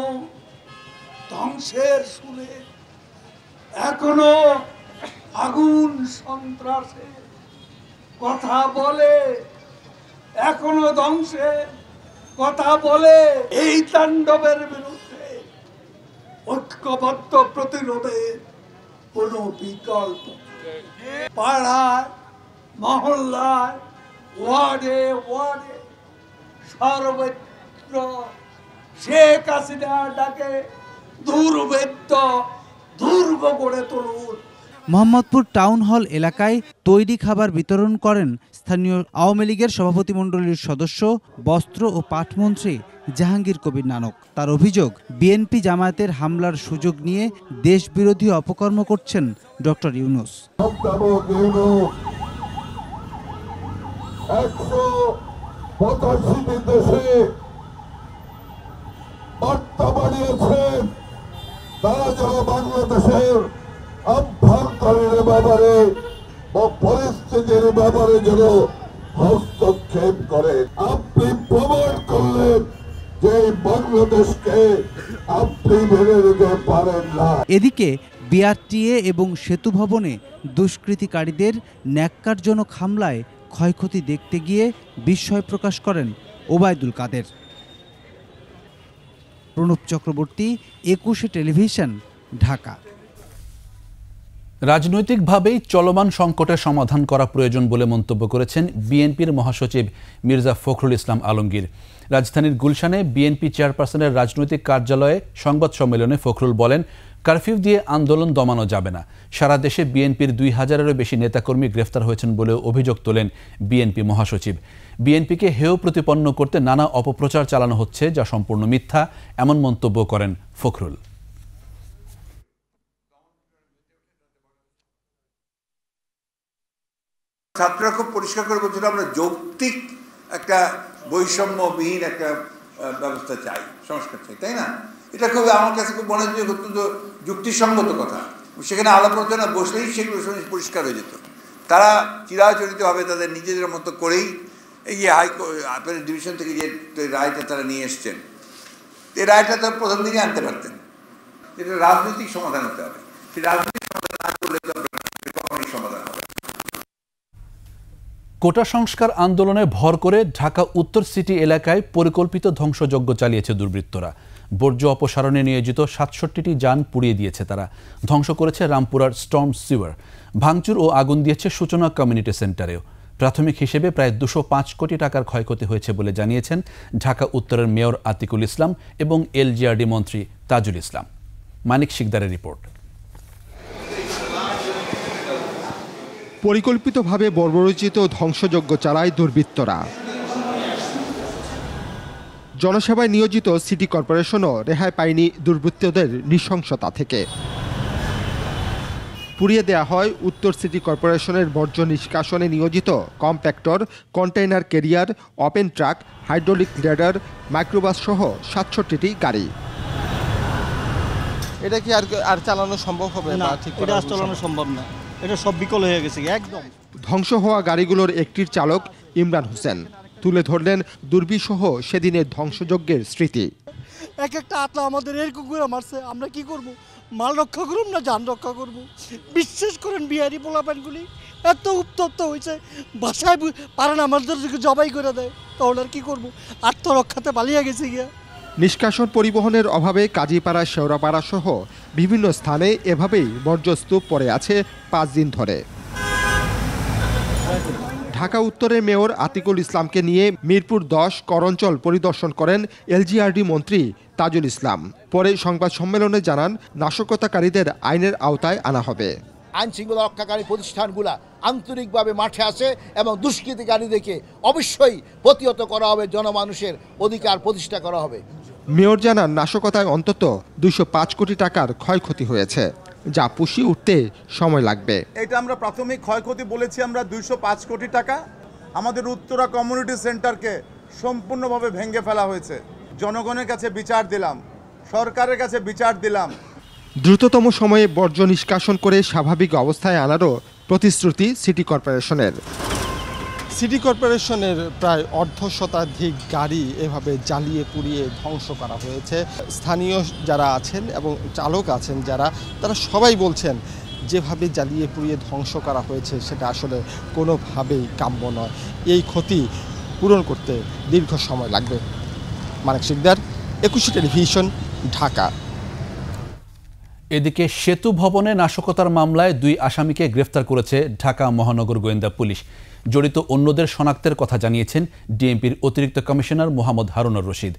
ধ্বংসের সুরে, এখনো আগুন সন্ত্রাসে কথা বলে, এখনো ধ্বংসের কথা বলে। এই তাণ্ডবের বিরুদ্ধে ঐক্যবদ্ধ প্রতিরোধের কোনো বিকল্প, পাড়ায়, মহল্লায়, ওয়ার্ডে ওয়ার্ডে সর্বত্র শেখ হাসিনার ডাকে দুর্ভেদ্য দুর্গ গড়ে তুলুন। মোহাম্মদপুর টাউন হল এলাকায় তৈরি খাবার বিতরণ করেন স্থানীয় আওয়ামী লীগের সভাপতিমণ্ডলীর সদস্য বস্ত্র ও পাটমন্ত্রী জাহাঙ্গীর কবির নানক। তার অভিযোগ, বিএনপি জামায়াতের হামলার সুযোগ নিয়ে দেশবিরোধী অপকর্ম করছেন ডক্টর ইউনূস। তারা যেন বাংলাদেশের অভ্যন্তরীণ ব্যাপারে ও পরিস্থিতির ব্যাপারে যেন হস্তক্ষেপ করে। আপনি প্রমাণ করলেন যে বাংলাদেশকে আপনি মেনে নিতে পারেন না। এদিকে বিআরটিএ এবং সেতু ভবনে দুষ্কৃতিকারীদের ন্যাক্কারজনক হামলায় ক্ষয়ক্ষতি দেখতে গিয়ে বিস্ময় প্রকাশ করেন ওবায়দুল কাদের। প্রণব চক্রবর্তী, 21 টেলিভিশন, ঢাকা। রাজনৈতিকভাবেই চলমান সংকটের সমাধান করা প্রয়োজন বলে মন্তব্য করেছেন বিএনপির মহাসচিব মির্জা ফখরুল ইসলাম আলমগীর। রাজধানীর গুলশানে বিএনপি চেয়ারপারসনের রাজনৈতিক কার্যালয়ে সংবাদ সম্মেলনে ফখরুল বলেন, কারফিউ দিয়ে আন্দোলন দমানো যাবে না। সারা দেশে বিএনপির 2000-এরও বেশি নেতাকর্মী গ্রেফতার হয়েছেন বলে অভিযোগ তোলেন বিএনপি মহাসচিব। বিএনপিকে হেয় প্রতিপন্ন করতে নানা অপপ্রচার চালানো হচ্ছে, যা সম্পূর্ণ মিথ্যা, এমন মন্তব্য করেন ফখরুল। ছাত্ররা খুব পরিষ্কার করে বলছিল, আমরা যৌক্তিক একটা বৈষম্যবিহীন একটা ব্যবস্থা চাই, সংস্কার চাই, তাই না? এটা খুব আমার কাছে খুব মনে হচ্ছে অত্যন্ত যুক্তিসঙ্গত কথা। সেখানে আলাপ আলোচনা বসলেই সেগুলো পরিষ্কার হয়ে যেত। তারা চিরাচরিতভাবে তাদের নিজেদের মতো করেই এই যে হাইকোর্ট ডিভিশন থেকে যে রায়টা তারা নিয়ে এসছেন, এই রায়টা তারা প্রথম দিনই আনতে পারতেন। এটা রাজনৈতিক সমাধান হতে হবে। সেই রাজনৈতিক সমাধান না করলে কখনই সমাধান হবে। কোটা সংস্কার আন্দোলনে ভর করে ঢাকা উত্তর সিটি এলাকায় পরিকল্পিত ধ্বংসযজ্ঞ চালিয়েছে দুর্বৃত্তরা। বর্জ্য অপসারণে নিয়োজিত 67টি যান পুড়িয়ে দিয়েছে তারা। ধ্বংস করেছে রামপুরার স্টর্ম সিওয়ার। ভাঙচুর ও আগুন দিয়েছে সূচনা কমিউনিটি সেন্টারেও। প্রাথমিক হিসেবে প্রায় 205 কোটি টাকার ক্ষয়ক্ষতি হয়েছে বলে জানিয়েছেন ঢাকা উত্তরের মেয়র আতিকুল ইসলাম এবং এলজিআরডি মন্ত্রী তাজুল ইসলাম। মানিক শিকদারের রিপোর্ট। পরিকল্পিতভাবে বর্বরোচিত ধ্বংসযজ্ঞ চালায় দুর্বৃত্তরা। জনসেবায় নিয়োজিত সিটি কর্পোরেশনও রেহাই পায়নি দুর্বৃত্তদের নৃশংসতা থেকে। পুড়িয়ে দেয়া হয় উত্তর সিটি কর্পোরেশনের বর্জ্য নিষ্কাশনে নিয়োজিত compactor, container career, open truck, hydraulic grader, microbus সহ 67টি গাড়ি। এটা কি আর চালানো সম্ভব হবে না? এটা আর চালানো সম্ভব না, এটা সব বিকল হয়ে গেছে একদম। ধ্বংস হওয়া গাড়িগুলোর একটির চালক ইমরান হোসেন তুলে ধরলেন দুর্বিষহ সেদিনের ধ্বংসযজ্ঞের স্মৃতি। এক একটা আত্মা আমাদের এরকম করে মারছে, আমরা কি করব? মাল রক্ষা করব না যান রক্ষা করব? বিশ্বাস করেন বিহারি পোলাপানগুলি এত উত্তপ্ত হয়েছে, বাসায় পারে না আমাদের জবাই করে দেয়, তাহলে আর কি করব? আত্মরক্ষাতে পালিয়ে গেছে গিয়া। নিষ্কাশন পরিবহনের অভাবে কাজীপাড়া, শেওড়াপাড়া সহ বিভিন্ন স্থানে এভাবেই বর্জ্যস্তূপ পড়ে আছে 5 দিন ধরে। ঢাকা উত্তরের মেয়র আতিকুল ইসলামকে নিয়ে মিরপুর 10 করঞ্চল পরিদর্শন করেন এলজিআরডি মন্ত্রী তাজুল ইসলাম। পরে সংবাদ সম্মেলনে জানান, নাশকতাকারীদের আইনের আওতায় আনা হবে। আইন শৃঙ্খলা রক্ষাকারী প্রতিষ্ঠানগুলো আন্তরিকভাবে মাঠে আসে এবং দুষ্কৃতিকারীদেরকে অবশ্যই প্রতিহত করা হবে, জনমানুষের অধিকার প্রতিষ্ঠা করা হবে। মেয়র জানান, নাশকতায় অন্তত 205 কোটি টাকার ক্ষয়ক্ষতি হয়েছে, যা পুষিয়ে উঠতে সময় লাগবে। এটা আমরা প্রাথমিক ক্ষয়ক্ষতি বলেছি আমরা 205 কোটি টাকা। আমাদের উত্তরা কমিউনিটি সেন্টারকে সম্পূর্ণভাবে ভেঙে ফেলা হয়েছে। জনগণের কাছে বিচার দিলাম, সরকারের কাছে বিচার দিলাম। দ্রুততম সময়ে বর্জ্য নিষ্কাশন করে স্বাভাবিক অবস্থায় আনারও প্রতিশ্রুতি সিটি কর্পোরেশনের। সিটি কর্পোরেশনের প্রায় অর্ধশতাধিক গাড়ি এভাবে জ্বালিয়ে পুড়িয়ে ধ্বংস করা হয়েছে। স্থানীয় যারা আছেন এবং চালক আছেন যারা, তারা সবাই বলছেন যেভাবে জ্বালিয়ে পুড়িয়ে ধ্বংস করা হয়েছে সেটা আসলে কোনোভাবেই কাম্য নয়। এই ক্ষতি পূরণ করতে দীর্ঘ সময় লাগবে। মানিক শিকদার, 21 টেলিভিশন, ঢাকা। এদিকে সেতু ভবনে নাশকতার মামলায় 2 আসামিকে গ্রেফতার করেছে ঢাকা মহানগর গোয়েন্দা পুলিশ। জড়িত অন্যদের শনাক্তের কথা জানিয়েছেন ডিএমপির অতিরিক্ত কমিশনার মোহাম্মদ হারুনুর রশিদ।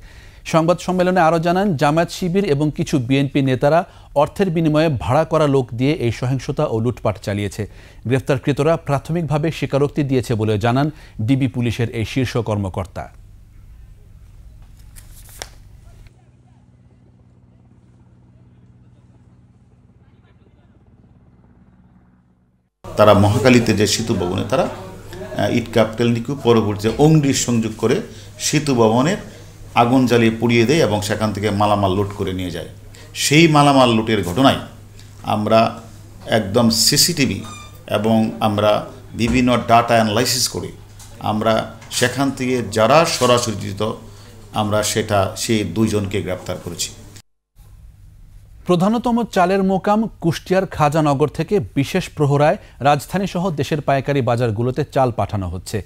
সংবাদ সম্মেলনে আরও জানান, জামায়াত শিবির এবং কিছু বিএনপি নেতারা অর্থের বিনিময়ে ভাড়া করা লোক দিয়ে এই সহিংসতা ও লুটপাট চালিয়েছে। গ্রেফতারকৃতরা প্রাথমিকভাবে স্বীকারোক্তি দিয়েছে বলে জানান ডিবি পুলিশের এই শীর্ষ কর্মকর্তা। তারা মহাখালীতে যে সেতু ভবনে তারা ইট ক্যাপিটাল নিকু পরবর্তীতে অগ্নির সংযোগ করে সেতু ভবনের আগুন জ্বালিয়ে পুড়িয়ে দেয় এবং সেখান থেকে মালামাল লুট করে নিয়ে যায়। সেই মালামাল লুটের ঘটনায় আমরা একদম সিসিটিভি এবং আমরা বিভিন্ন ডাটা অ্যানালাইসিস করে আমরা সেখান থেকে যারা সরাসরি জড়িত আমরা সেই 2 জনকে গ্রেপ্তার করেছি। প্রধানতম চালের মোকাম কুষ্টিয়ার খাজানগর থেকে বিশেষ প্রহরায় রাজধানীসহ দেশের পাইকারি বাজারগুলোতে চাল পাঠানো হচ্ছে।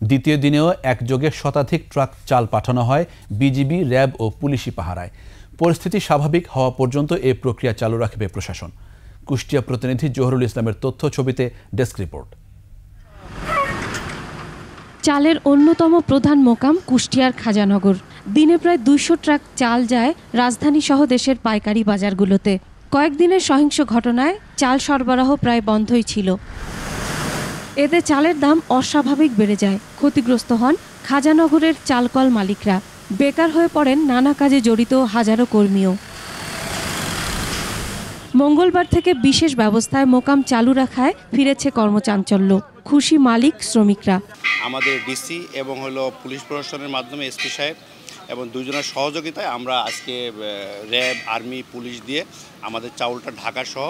দ্বিতীয় দিনেও একযোগে শতাধিক ট্রাক চাল পাঠানো হয় বিজিবি, র্যাব ও পুলিশি পাহারায়। পরিস্থিতি স্বাভাবিক হওয়া পর্যন্ত এই প্রক্রিয়া চালু রাখবে প্রশাসন। কুষ্টিয়া প্রতিনিধি জহুরুল ইসলামের তথ্য, ছবিতে ডেস্ক রিপোর্ট। চালের অন্যতম প্রধান মোকাম কুষ্টিয়ার খাজানগর। দিনে প্রায় 200 ট্রাক চাল যায় রাজধানী সহ দেশের পাইকারি বাজারগুলোতে। কয়েকদিনের সহিংস ঘটনায় চাল সরবরাহ প্রায় বন্ধই ছিল। এতে চালের দাম অস্বাভাবিক বেড়ে যায়। ক্ষতিগ্রস্ত হন খাজানগরের চালকল মালিকরা। বেকার হয়ে পড়েন নানা কাজে জড়িত হাজারো কর্মীও। মঙ্গলবার থেকে বিশেষ ব্যবস্থায় মোকাম চালু রাখায় ফিরেছে কর্মচাঞ্চল্য। খুশি মালিক, শ্রমিকরা। আমাদের ডিসি এবং পুলিশ প্রশাসনের মাধ্যমে এসপি সাহেব এবং 2 জনের সহযোগিতায় আমরা আজকে র্যাব, আর্মি, পুলিশ দিয়ে আমাদের চাউলটা ঢাকা সহ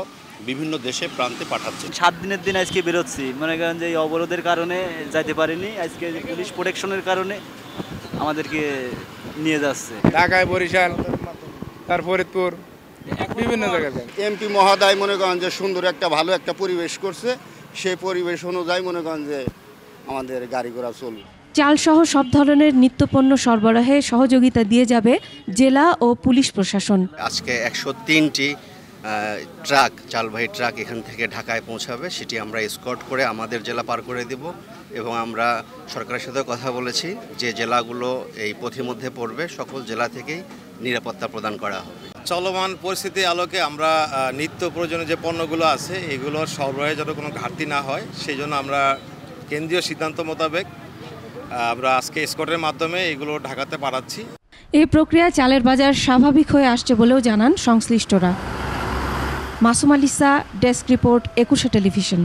বিভিন্ন দেশে প্রান্তে পাঠাচ্ছে। 7 দিনের দিন আজকে বেরোচ্ছি, মনে করেন যে এই অবরোধের কারণে যাইতে পারিনি। আজকে পুলিশ প্রোটেকশনের কারণে আমাদেরকে নিয়ে যাচ্ছে। ঢাকায়, বরিশাল, তার ফরিদপুর, বিভিন্ন জায়গায়। এমপি মহোদয় মনে করেন যে সুন্দর একটা ভালো একটা পরিবেশ করছে, সেই পরিবেশ অনুযায়ী মনে করেন যে আমাদের গাড়ি ঘোড়া চলবে। চাল সহ সব ধরনের নিত্যপণ্য সরবরাহে সহযোগিতা দিয়ে যাবে জেলা ও পুলিশ প্রশাসন। আজকে 103টি ট্রাক, চালবাহী ট্রাক এখান থেকে ঢাকায় পৌঁছাবে। সেটি আমরা এসকর্ট করে আমাদের জেলা পার করে দেব এবং আমরা সরকারের সাথে কথা বলেছি যে জেলাগুলো এই পথের মধ্যে পড়বে সকল জেলা থেকেই নিরাপত্তা প্রদান করা হবে। চলমান পরিস্থিতির আলোকে আমরা নিত্য প্রয়োজনীয় যে পণ্যগুলো আছে এগুলোর সরবরাহে যাতে কোনো ঘাটতি না হয় সেই জন্য আমরা কেন্দ্রীয় সিদ্ধান্ত মোতাবেক আমরা আজকে এসকর্টের মাধ্যমে এগুলো ঢাকাতে পাঠাচ্ছি। এই প্রক্রিয়ায় চালের বাজার স্বাভাবিক হয়ে আসছে বলেও জানান সংশ্লিষ্টরা। Masum আলিসা, desk report, 21 television.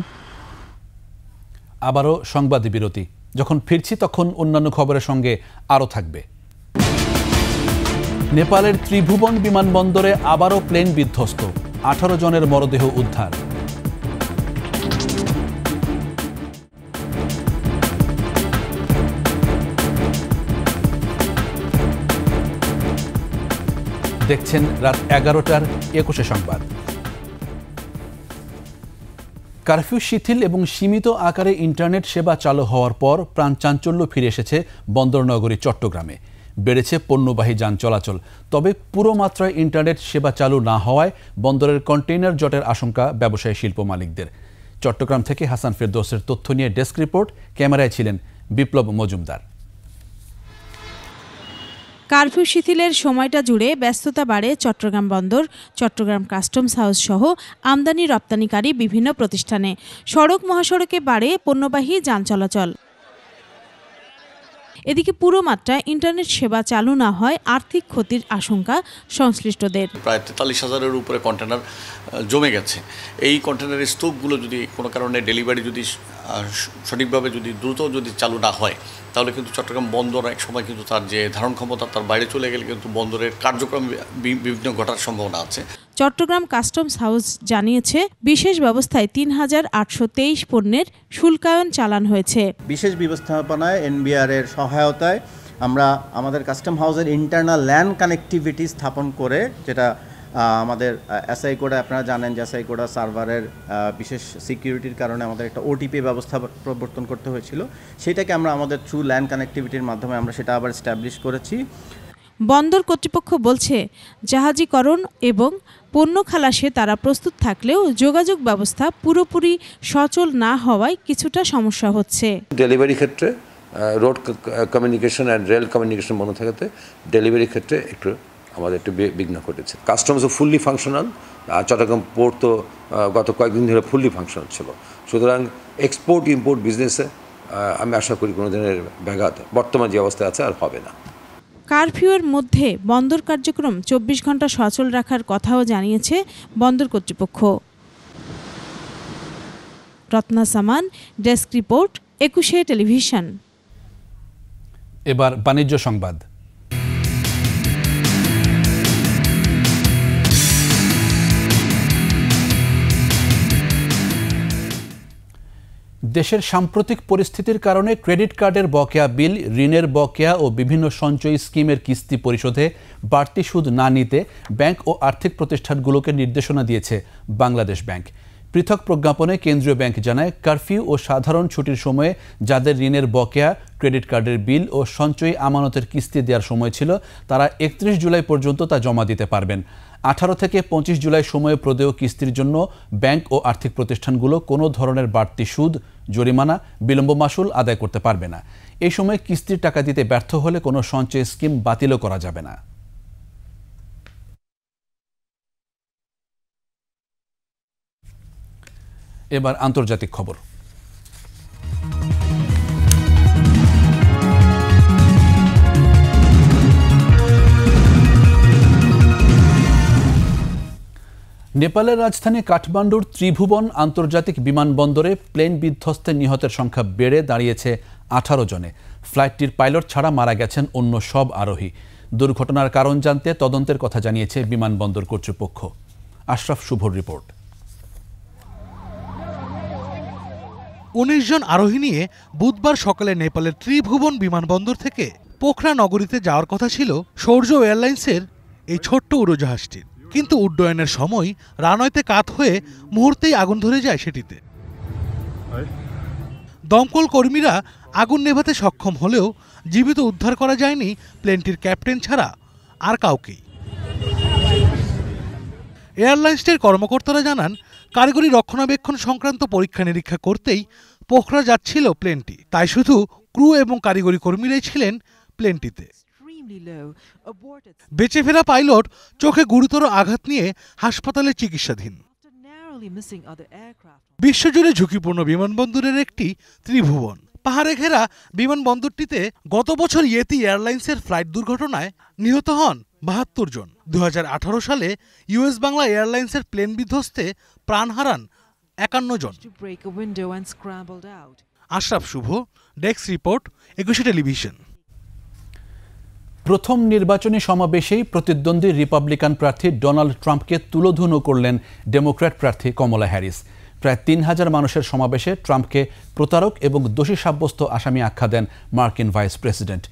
আবারও সংবাদ বিরতি। যখন ফিরছি তখন অন্যান্য খবরের সঙ্গে আরও থাকবে। নেপালের ত্রিভুবন বিমানবন্দরে আবারও প্লেন বিধ্বস্ত, 18 জনের মরদেহ উদ্ধার। দেখছেন রাত 11টার 21 সংবাদ। কারফিউ শিথিল এবং সীমিত আকারে ইন্টারনেট সেবা চালু হওয়ার পর প্রাণ চাঞ্চল্য ফিরে এসেছে বন্দরনগরী চট্টগ্রামে। বেড়েছে পণ্যবাহী যান চলাচল। তবে পুরো মাত্রায় ইন্টারনেট সেবা চালু না হওয়ায় বন্দরের কন্টেইনার জটের আশঙ্কা ব্যবসায়ী শিল্প মালিকদের। চট্টগ্রাম থেকে হাসান ফেরদৌসের তথ্য নিয়ে ডেস্ক রিপোর্ট। ক্যামেরায় ছিলেন বিপ্লব মজুমদার। কারফিউ শিথিলের সময়টা জুড়ে ব্যস্ততা বাড়ে চট্টগ্রাম বন্দর, চট্টগ্রাম কাস্টমস হাউস সহ আমদানি রপ্তানিকারী বিভিন্ন প্রতিষ্ঠানে। সড়ক মহাসড়কে বাড়ে পণ্যবাহী যান চলাচল। এদিকে পুরো মাত্রায় ইন্টারনেট সেবা চালু না হয় আর্থিক ক্ষতির আশঙ্কা সংশ্লিষ্টদের। প্রায় 43,000-এর উপরে কন্টেনার জমে গেছে। এই কন্টেনারের স্তূপগুলো যদি কোনো কারণে ডেলিভারি যদি সঠিকভাবে যদি দ্রুত যদি চালু না হয় তাহলে কিন্তু চট্টগ্রাম বন্দর এক সময় কিন্তু তার যে ধারণ ক্ষমতা তার বাইরে চলে গেলে কিন্তু বন্দরের কার্যক্রম বিঘ্ন ঘটার সম্ভাবনা আছে। চট্টগ্রাম কাস্টমস হাউস জানিয়েছে বিশেষ ব্যবস্থায় 3,823 পণ্যের শুল্কায়ন চালান হয়েছে। বিশেষ ব্যবস্থাপনায় এনবিআর এর সহায়তায় আমরা আমাদের কাস্টম হাউসের ইন্টারনাল ল্যান কানেক্টিভিটি স্থাপন করে, যেটা আমাদের এসআই কোড, আপনারা জানেন যে এসআই কোড সার্ভারের বিশেষ সিকিউরিটির কারণে আমাদের একটা ওটিপি ব্যবস্থা প্রবর্তন করতে হয়েছিল, সেটাকে আমরা আমাদের থ্রু ল্যান কানেক্টিভিটির মাধ্যমে আমরা সেটা আবার এস্টাবলিশ করেছি। বন্দর কর্তৃপক্ষ বলছে জাহাজীকরণ এবং পণ্য খালাসে তারা প্রস্তুত থাকলেও যোগাযোগ ব্যবস্থা পুরোপুরি সচল না হওয়ায় কিছুটা সমস্যা হচ্ছে। ডেলিভারি ক্ষেত্রে road communication and rail communication বন্ধ থাকাতে ডেলিভারির ক্ষেত্রে একটু আমাদের একটু বিঘ্ন ঘটেছে। কাস্টমসও ফুললি ফাংশনাল, চট্টগ্রাম পোর্ট তো গত কয়েকদিন ধরে ফুললি ফাংশনাল ছিল। সুতরাং এক্সপোর্ট ইম্পোর্ট বিজনেসে আমি আশা করি কোনো ধরনের ব্যাঘাত বর্তমান যে অবস্থায় আছে আর হবে না। কারফিউয়ের মধ্যে বন্দর কার্যক্রম 24 ঘন্টা সচল রাখার কথাও জানিয়েছে বন্দর কর্তৃপক্ষ। রত্না সামান, ডেস্ক রিপোর্ট, 21 টেলিভিশন। এবার বাণিজ্য সংবাদ। দেশের সাম্প্রতিক পরিস্থিতির কারণে ক্রেডিট কার্ডের বকেয়া বিল, ঋণের বকেয়া ও বিভিন্ন সঞ্চয়ী স্কিমের কিস্তি পরিশোধে বাড়তি সুদ না নিতে ব্যাংক ও আর্থিক প্রতিষ্ঠানগুলোকে নির্দেশনা দিয়েছে বাংলাদেশ ব্যাংক। পৃথক প্রজ্ঞাপনে কেন্দ্রীয় ব্যাংক জানায়, কারফিউ ও সাধারণ ছুটির সময়ে যাদের ঋণের বকেয়া, ক্রেডিট কার্ডের বিল ও সঞ্চয়ী আমানতের কিস্তি দেওয়ার সময় ছিল, তারা 31 জুলাই পর্যন্ত তা জমা দিতে পারবেন। 18 থেকে 25 জুলাই সময়ে প্রদেয় কিস্তির জন্য ব্যাংক ও আর্থিক প্রতিষ্ঠানগুলো কোনো ধরনের বাড়তি সুদ, জরিমানা, বিলম্ব মাশুল আদায় করতে পারবে না। এই সময় কিস্তির টাকা দিতে ব্যর্থ হলে কোনো সঞ্চয় স্কিম বাতিলও করা যাবে না। এবার আন্তর্জাতিক খবর। নেপালের রাজধানী কাঠমান্ডুর ত্রিভুবন আন্তর্জাতিক বিমানবন্দরে প্লেন বিধ্বস্তে নিহতের সংখ্যা বেড়ে দাঁড়িয়েছে 18 জনে। ফ্লাইটটির পাইলট ছাড়া মারা গেছেন অন্য সব আরোহী। দুর্ঘটনার কারণ জানতে তদন্তের কথা জানিয়েছে বিমানবন্দর কর্তৃপক্ষ। আশরাফ শুভর রিপোর্ট। 19 জন আরোহী নিয়ে বুধবার সকালে নেপালের ত্রিভুবন বিমানবন্দর থেকে পোখরা নগরীতে যাওয়ার কথা ছিল সৌর্য এয়ারলাইন্সের এই ছোট্ট উড়োজাহাজটির, কিন্তু উড্ডয়নের সময় রানওয়েতে কাত হয়ে মুহূর্তেই আগুন ধরে যায় সেটিতে। দমকল কর্মীরা আগুন নেভাতে সক্ষম হলেও জীবিত উদ্ধার করা যায়নি প্লেনটির ক্যাপ্টেন ছাড়া আর কাউকেই। এয়ারলাইন্সটির কর্মকর্তারা জানান, কারিগরি রক্ষণাবেক্ষণ সংক্রান্ত পরীক্ষা নিরীক্ষা করতেই পোখরা যাচ্ছিল প্লেনটি, তাই শুধু ক্রু এবং কারিগরি কর্মীরাই ছিলেন প্লেনটিতে। বেঁচে ফেরা পাইলট চোখে গুরুতর আঘাত নিয়ে হাসপাতালে চিকিৎসাধীন। বিশ্বজুড়ে ঝুঁকিপূর্ণ বিমানবন্দরের একটি ত্রিভুবন। পাহাড়ে ঘেরা বিমানবন্দরটিতে গত বছর ইয়েতি এয়ারলাইন্সের ফ্লাইট দুর্ঘটনায় নিহত হন 72 জন। 2018 সালে ইউএস বাংলা এয়ারলাইন্সের প্লেন বিধ্বস্তে প্রাণ হারান 51 জন। আশরাফ শুভ, ডেস্ক রিপোর্ট, 21 টেলিভিশন। প্রথম নির্বাচনী সমাবেশেই প্রতিদ্বন্দ্বী রিপাবলিকান প্রার্থী ডোনাল্ড ট্রাম্পকে তুলোধুনো করলেন ডেমোক্র্যাট প্রার্থী কমলা হ্যারিস। প্রায় 3000 মানুষের সমাবেশে ট্রাম্পকে প্রতারক এবং দোষী সাব্যস্ত আসামি আখ্যা দেন মার্কিন ভাইস প্রেসিডেন্ট।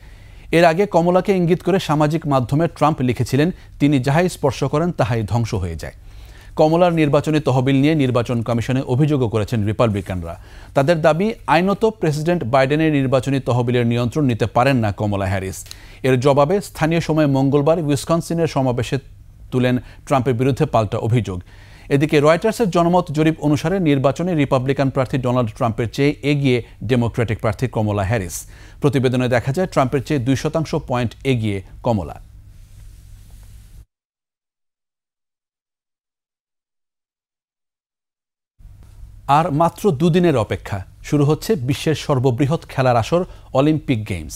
এর আগে কমলাকে ইঙ্গিত করে সামাজিক মাধ্যমে ট্রাম্প লিখেছিলেন, তিনি যাহাই স্পর্শ করেন তাহাই ধ্বংস হয়ে যায়। কমলার নির্বাচনী তহবিল নিয়ে নির্বাচন কমিশনে অভিযোগও করেছেন রিপাবলিকানরা। তাদের দাবি, আইনত প্রেসিডেন্ট বাইডেনের নির্বাচনী তহবিলের নিয়ন্ত্রণ নিতে পারেন না কমলা হ্যারিস। এর জবাবে স্থানীয় সময় মঙ্গলবার উইসকনসিনের সমাবেশে তুলেন ট্রাম্পের বিরুদ্ধে পাল্টা অভিযোগ। এদিকে রয়টার্সের জনমত জরিপ অনুসারে নির্বাচনে রিপাবলিকান প্রার্থী ডোনাল্ড ট্রাম্পের চেয়ে এগিয়ে ডেমোক্রেটিক প্রার্থী কমলা হ্যারিস। প্রতিবেদনে দেখা যায় ট্রাম্পের চেয়ে 2% পয়েন্ট এগিয়ে কমলা। আর মাত্র দুদিনের অপেক্ষা, শুরু হচ্ছে বিশ্বের সর্ববৃহৎ খেলার আসর অলিম্পিক গেমস।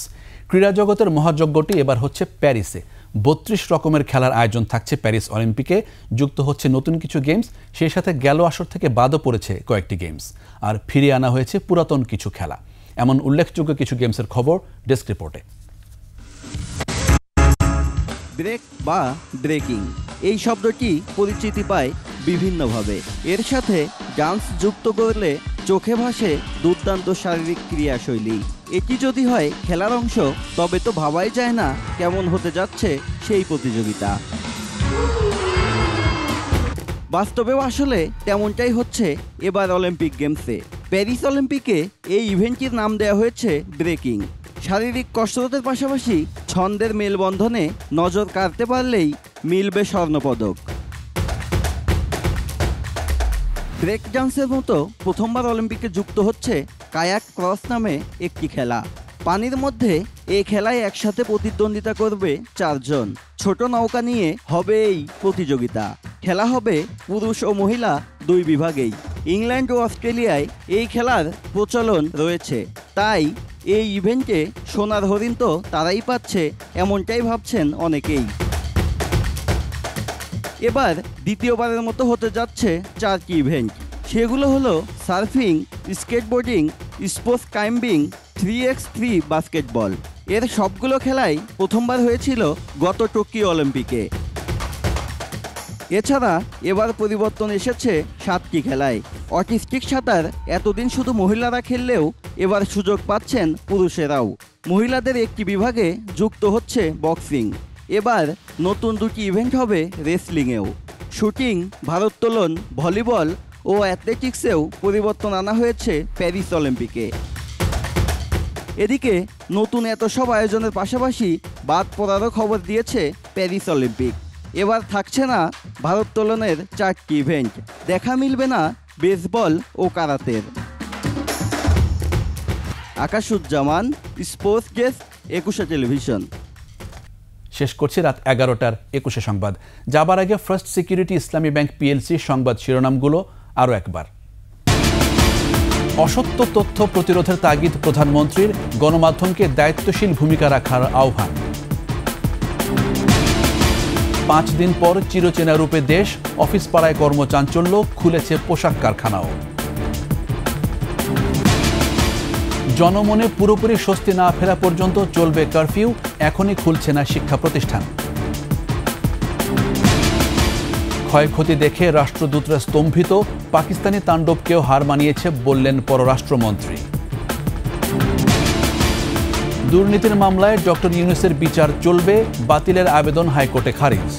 ক্রীড়া জগতের মহাযজ্ঞটি এবার হচ্ছে প্যারিসে। 32 রকমের খেলার আয়োজন থাকছে প্যারিস অলিম্পিকে। যুক্ত হচ্ছে নতুন কিছু গেমস, সেই সাথে গেল আসর থেকে বাদও পড়েছে কয়েকটি গেমস। আর ফিরিয়ে আনা হয়েছে পুরাতন কিছু খেলা। এমন উল্লেখযোগ্য কিছু গেমসের খবর ডেস্ক রিপোর্টে। ব্রেক বা ব্রেকিং এই শব্দটি পরিচিতি পায় বিভিন্নভাবে। এর সাথে ডান্স যুক্ত করলে চোখে ভাসে দুর্দান্ত শারীরিক ক্রিয়াশৈলী। এটি যদি হয় খেলার অংশ, তবে তো ভাবাই যায় না কেমন হতে যাচ্ছে সেই প্রতিযোগিতা। বাস্তবেও আসলে তেমনটাই হচ্ছে এবার অলিম্পিক গেমসে। প্যারিস অলিম্পিকে এই ইভেন্টটির নাম দেওয়া হয়েছে ব্রেকিং। শারীরিক কসরতের পাশাপাশি ছন্দের মেলবন্ধনে নজর কাড়তে পারলেই মিলবে স্বর্ণপদক। ব্রেক ডান্সের মতো প্রথমবার অলিম্পিকে যুক্ত হচ্ছে কায়াক ক্রস নামে একটি খেলা। পানির মধ্যে এই খেলায় একসাথে প্রতিদ্বন্দ্বিতা করবে 4 জন। ছোট নৌকা নিয়ে হবে এই প্রতিযোগিতা। খেলা হবে পুরুষ ও মহিলা 2 বিভাগেই। ইংল্যান্ড ও অস্ট্রেলিয়ায় এই খেলার প্রচলন রয়েছে, তাই এই ইভেন্টে সোনার হরিণ তো তারাই পাচ্ছে, এমনটাই ভাবছেন অনেকেই। এবার দ্বিতীয়বারের মতো হতে যাচ্ছে 4টি ইভেন্ট। সেগুলো হলো surfing, skateboarding, sports climbing, 3x3 basketball. এর সবগুলো খেলাই প্রথমবার হয়েছিল গত টোকিও অলিম্পিকে। এছাড়া এবার পরিবর্তন এসেছে 7টি খেলায়। অটিস্টিক সাঁতার এতদিন শুধু মহিলারা খেললেও এবার সুযোগ পাচ্ছেন পুরুষেরাও। মহিলাদের একটি বিভাগে যুক্ত হচ্ছে বক্সিং। এবার নতুন 2টি ইভেন্ট হবে রেসলিংয়েও। শুটিং, ভারোত্তোলন, ভলিবল ও অ্যাথলেটিক্সেও পরিবর্তন আনা হয়েছে প্যারিস অলিম্পিকে। এদিকে নতুন এত সব আয়োজনের পাশাপাশি বাদ পড়ারও খবর দিয়েছে প্যারিস অলিম্পিক। এবার থাকছে না ভারোত্তোলনের 4টি ইভেন্ট, দেখা মিলবে না বেসবল ও কারাতের। আকাশুজ্জামান, স্পোর্টস ডেস্ক, 21 টেলিভিশন। শেষ করছি রাত 11টার 21 সংবাদ। যাবার আগে ফার্স্ট সিকিউরিটি ইসলামী ব্যাংক পিএলসি সংবাদ শিরোনামগুলো আরও একবার। অসত্য তথ্য প্রতিরোধের তাগিদ প্রধানমন্ত্রীর, গণমাধ্যমকে দায়িত্বশীল ভূমিকা রাখার আহ্বান। 5 দিন পর চিরচেনা রূপে দেশ, অফিস পাড়ায় কর্মচাঞ্চল্য, খুলেছে পোশাক কারখানাও। জনমনে পুরোপুরি স্বস্তি না ফেরা পর্যন্ত চলবে কারফিউ, এখনই খুলছে না শিক্ষা প্রতিষ্ঠান। ক্ষয়ক্ষতি দেখে রাষ্ট্রদূতরা স্তম্ভিত, পাকিস্তানি তাণ্ডবকেও হার মানিয়েছে বললেন পররাষ্ট্রমন্ত্রী। দুর্নীতির মামলায় ডক্টর ইউনূসের বিচার চলবে, বাতিলের আবেদন হাইকোর্টে খারিজ।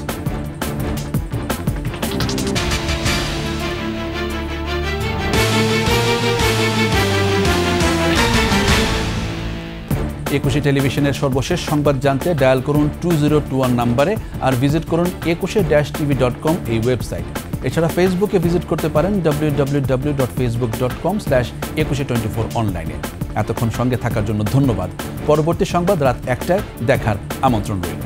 একুশে টেলিভিশনের সর্বশেষ সংবাদ জানতে ডায়াল করুন 2021 নম্বরে, আর ভিজিট করুন 21-tv.com এই ওয়েবসাইট। এছাড়া ফেসবুকে ভিজিট করতে পারেন www.facebook.com/2124 অনলাইনে। এতক্ষণ সঙ্গে থাকার জন্য ধন্যবাদ। পরবর্তী সংবাদ রাত 1টায় দেখার আমন্ত্রণ রইল।